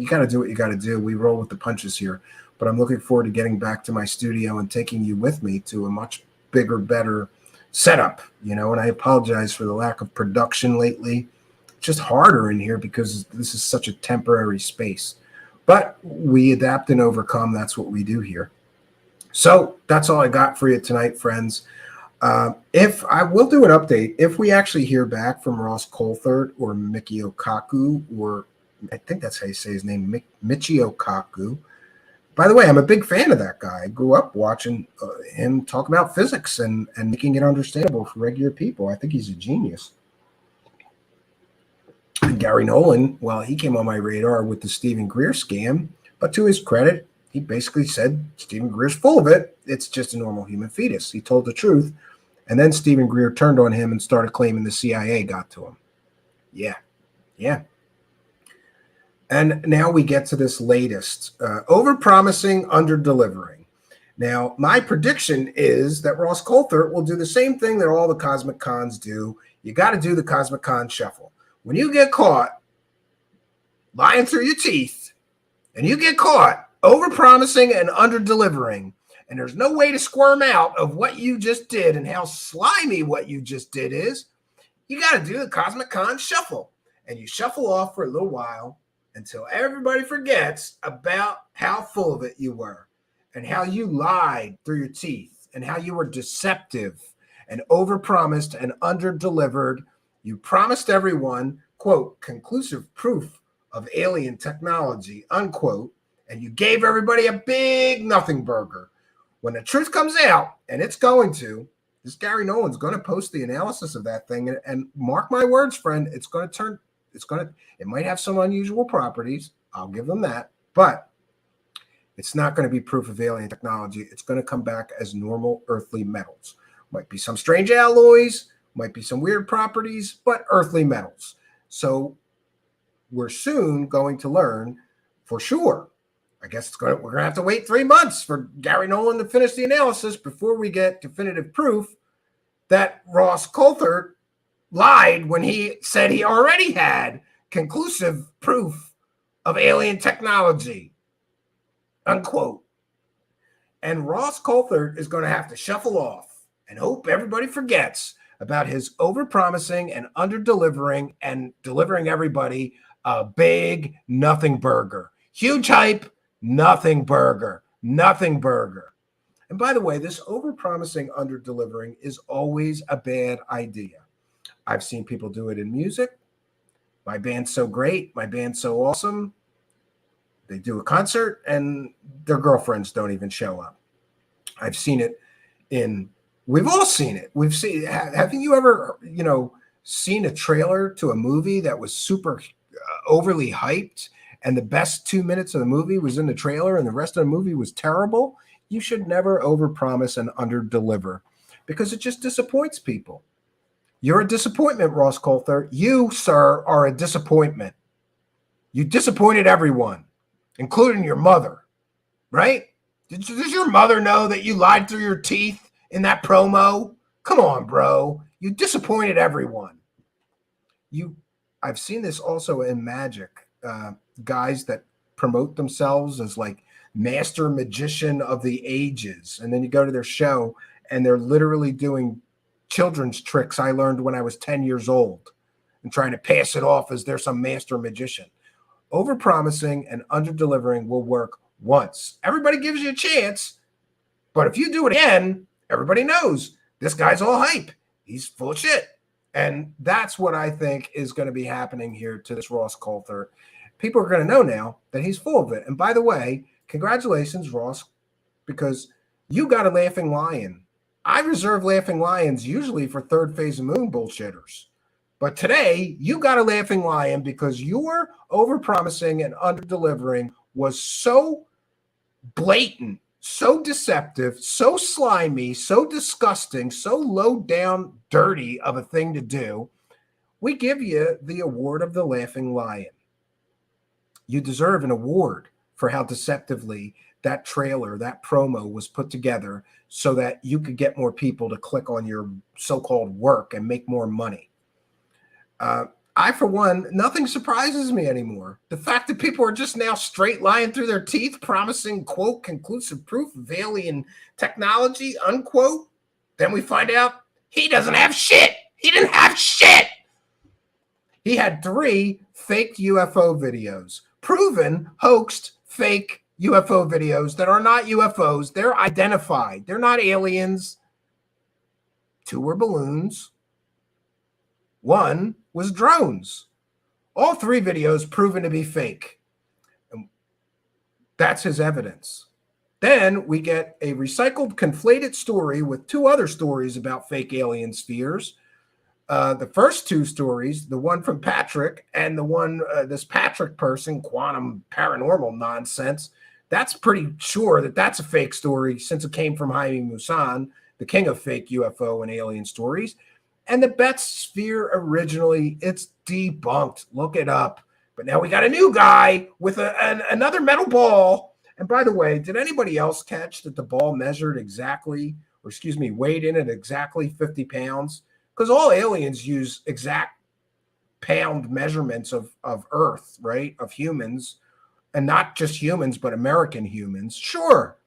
got to do what you got to do. We roll with the punches here. But I'm looking forward to getting back to my studio and taking you with me to a much bigger, better setup, and I apologize for the lack of production lately. Just harder in here because this is such a temporary space, but we adapt and overcome. That's what we do here. So that's all I got for you tonight, friends. If I will do an update, if we actually hear back from Ross Coulthart or Michio Kaku, or I think that's how you say his name, Michio Kaku. By the way, I'm a big fan of that guy. I grew up watching him talk about physics and making it understandable for regular people. I think he's a genius. Gary Nolan, well, he came on my radar with the Stephen Greer scam, but to his credit, he basically said Stephen Greer's full of it. It's just a normal human fetus. He told the truth, and then Stephen Greer turned on him and started claiming the CIA got to him. Yeah, Yeah. And now we get to this latest, over-promising, under-delivering. Now, my prediction is that Ross Coulthart will do the same thing that all the Cosmic Cons do. You got to do the Cosmic Con shuffle. When you get caught lying through your teeth, and you get caught over-promising and under-delivering, and there's no way to squirm out of what you just did and how slimy what you just did is, you got to do the Cosmic Con shuffle. And you shuffle off for a little while until everybody forgets about how full of it you were and how you lied through your teeth and how you were deceptive and overpromised and underdelivered. You promised everyone, quote, conclusive proof of alien technology, unquote, and you gave everybody a big nothing burger. When the truth comes out, and it's going to, this Gary Nolan's going to post the analysis of that thing, and mark my words, friend, it might have some unusual properties. I'll give them that, but it's not going to be proof of alien technology. It's going to come back as normal earthly metals. Might be some strange alloys, might be some weird properties, but earthly metals. So we're soon going to learn for sure. I guess we're going to have to wait 3 months for Gary Nolan to finish the analysis before we get definitive proof that Ross Coulthart lied when he said he already had conclusive proof of alien technology, unquote. And Ross Coulthart is going to have to shuffle off and hope everybody forgets about his overpromising and underdelivering and delivering everybody a big nothing burger. Huge hype, nothing burger, nothing burger. And by the way, this overpromising, underdelivering is always a bad idea. I've seen people do it in music. My band's so great. My band's so awesome. They do a concert and their girlfriends don't even show up. I've seen it we've all seen it. Haven't you ever, seen a trailer to a movie that was super overly hyped and the best 2 minutes of the movie was in the trailer and the rest of the movie was terrible? You should never overpromise and underdeliver because it just disappoints people. You're a disappointment, Ross Coulthart. You, sir, are a disappointment. You disappointed everyone, including your mother, right? Does your mother know that you lied through your teeth in that promo? Come on, bro. You disappointed everyone. I've seen this also in magic. Guys that promote themselves as like master magician of the ages. And then you go to their show and they're literally doing children's tricks I learned when I was 10 years old and trying to pass it off as they're some master magician. Overpromising and underdelivering will work once. Everybody gives you a chance, but if you do it again, everybody knows this guy's all hype. He's full of shit. And that's what I think is going to be happening here to this Ross Coulthart. People are going to know now that he's full of it. And by the way, congratulations, Ross, because you got a laughing lion. I reserve laughing lions usually for third phase of moon bullshitters. But today, you got a laughing lion because your overpromising and underdelivering was so blatant, so deceptive, so slimy, so disgusting, so low down, dirty of a thing to do. We give you the award of the laughing lion. You deserve an award for how deceptively that trailer, that promo was put together so that you could get more people to click on your so-called work and make more money. I, for one, nothing surprises me anymore. The fact that people are just now straight lying through their teeth, promising, quote, conclusive proof of alien technology, unquote. Then we find out he doesn't have shit. He didn't have shit. He had 3 fake UFO videos, proven hoaxed fake UFO videos that are not UFOs. They're identified. They're not aliens. 2 were balloons. 1 was drones. All 3 videos proven to be fake. And that's his evidence. Then we get a recycled, conflated story with 2 other stories about fake alien spheres. The first 2 stories, the one from Patrick and the one, this Patrick person, quantum paranormal nonsense, that's pretty sure that that's a fake story since it came from Jaime Maussan, the king of fake UFO and alien stories. And the Betz sphere originally, it's debunked. Look it up. But now we got a new guy with another metal ball. And by the way, did anybody else catch that the ball measured exactly, or excuse me, weighed in at exactly 50 pounds? Because all aliens use exact pound measurements of Earth, right? Of humans, and not just humans, but American humans. Sure.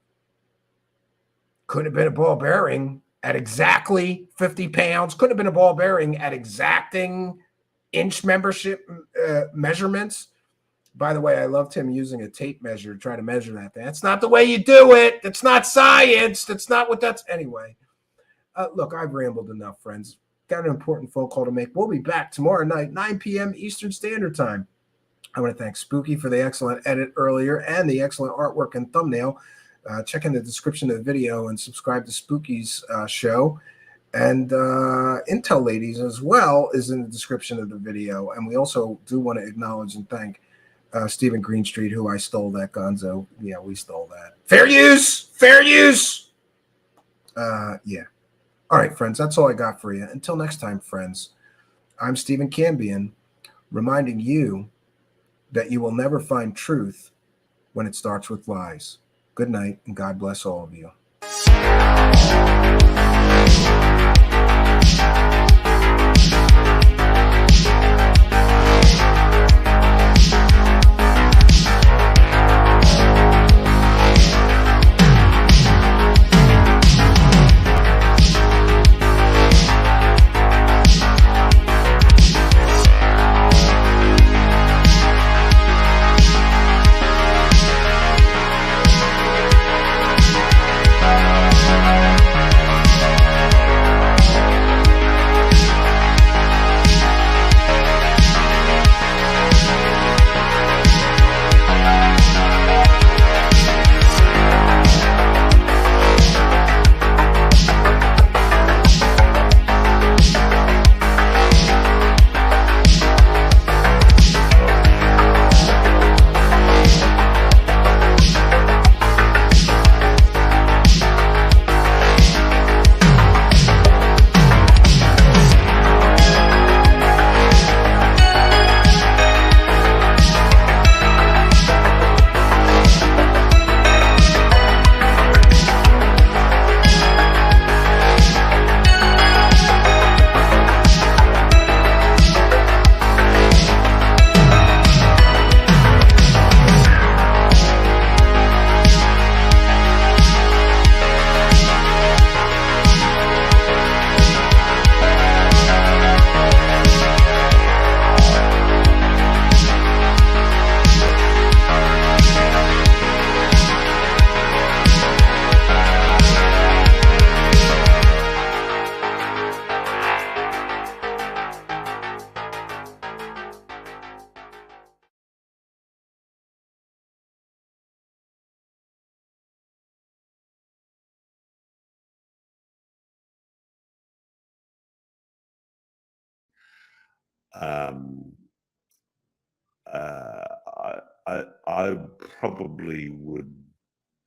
Could have been a ball bearing at exactly 50 pounds. Could have been a ball bearing at exacting inch membership measurements. By the way, I loved him using a tape measure to try to measure that thing. That's not the way you do it. That's not science. That's not what that's. Anyway, look, I've rambled enough, friends. Got an important phone call to make. We'll be back tomorrow night, 9 p.m. Eastern Standard Time. I want to thank Spooky for the excellent edit earlier and the excellent artwork and thumbnail. Check in the description of the video and subscribe to Spooky's show. And Intel Ladies as well is in the description of the video. And we also do want to acknowledge and thank Stephen Greenstreet, who I stole that gonzo. Yeah, we stole that. Fair use! Fair use! Yeah. All right, friends, that's all I got for you. Until next time, friends, I'm Stephen Cambion, reminding you that you will never find truth when it starts with lies. Good night, and God bless all of you. I probably would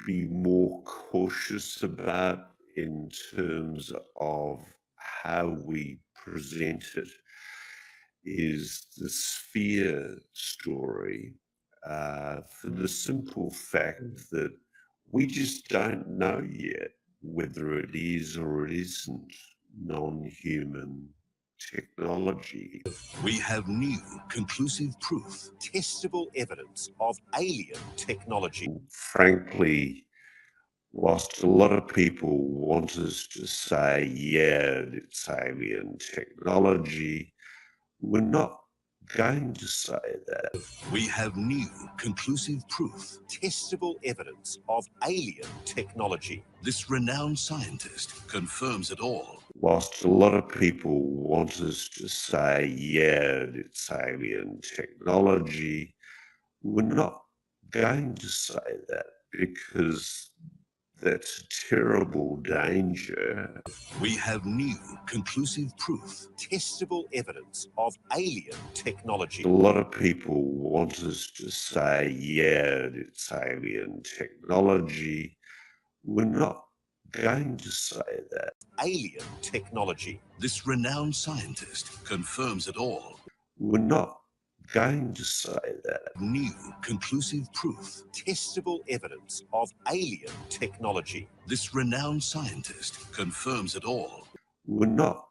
be more cautious about in terms of how we present it is the sphere story, for the simple fact that we just don't know yet whether it is or it isn't non-human technology. We have new conclusive proof, testable evidence of alien technology. Frankly, whilst a lot of people want us to say, yeah, it's alien technology, we're not going to say that. We have new conclusive proof, testable evidence of alien technology. This renowned scientist confirms it all. Whilst a lot of people want us to say, yeah, it's alien technology, we're not going to say that because that's a terrible danger. We have new conclusive proof, testable evidence of alien technology. A lot of people want us to say, yeah, it's alien technology. We're not going to say that. Alien technology. This renowned scientist confirms it all. We're not going to say that. New conclusive proof, testable evidence of alien technology. This renowned scientist confirms it all. We're not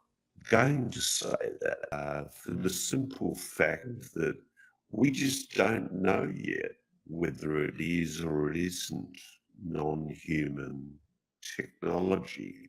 going to say that for the simple fact that we just don't know yet whether it is or it isn't non-human technology.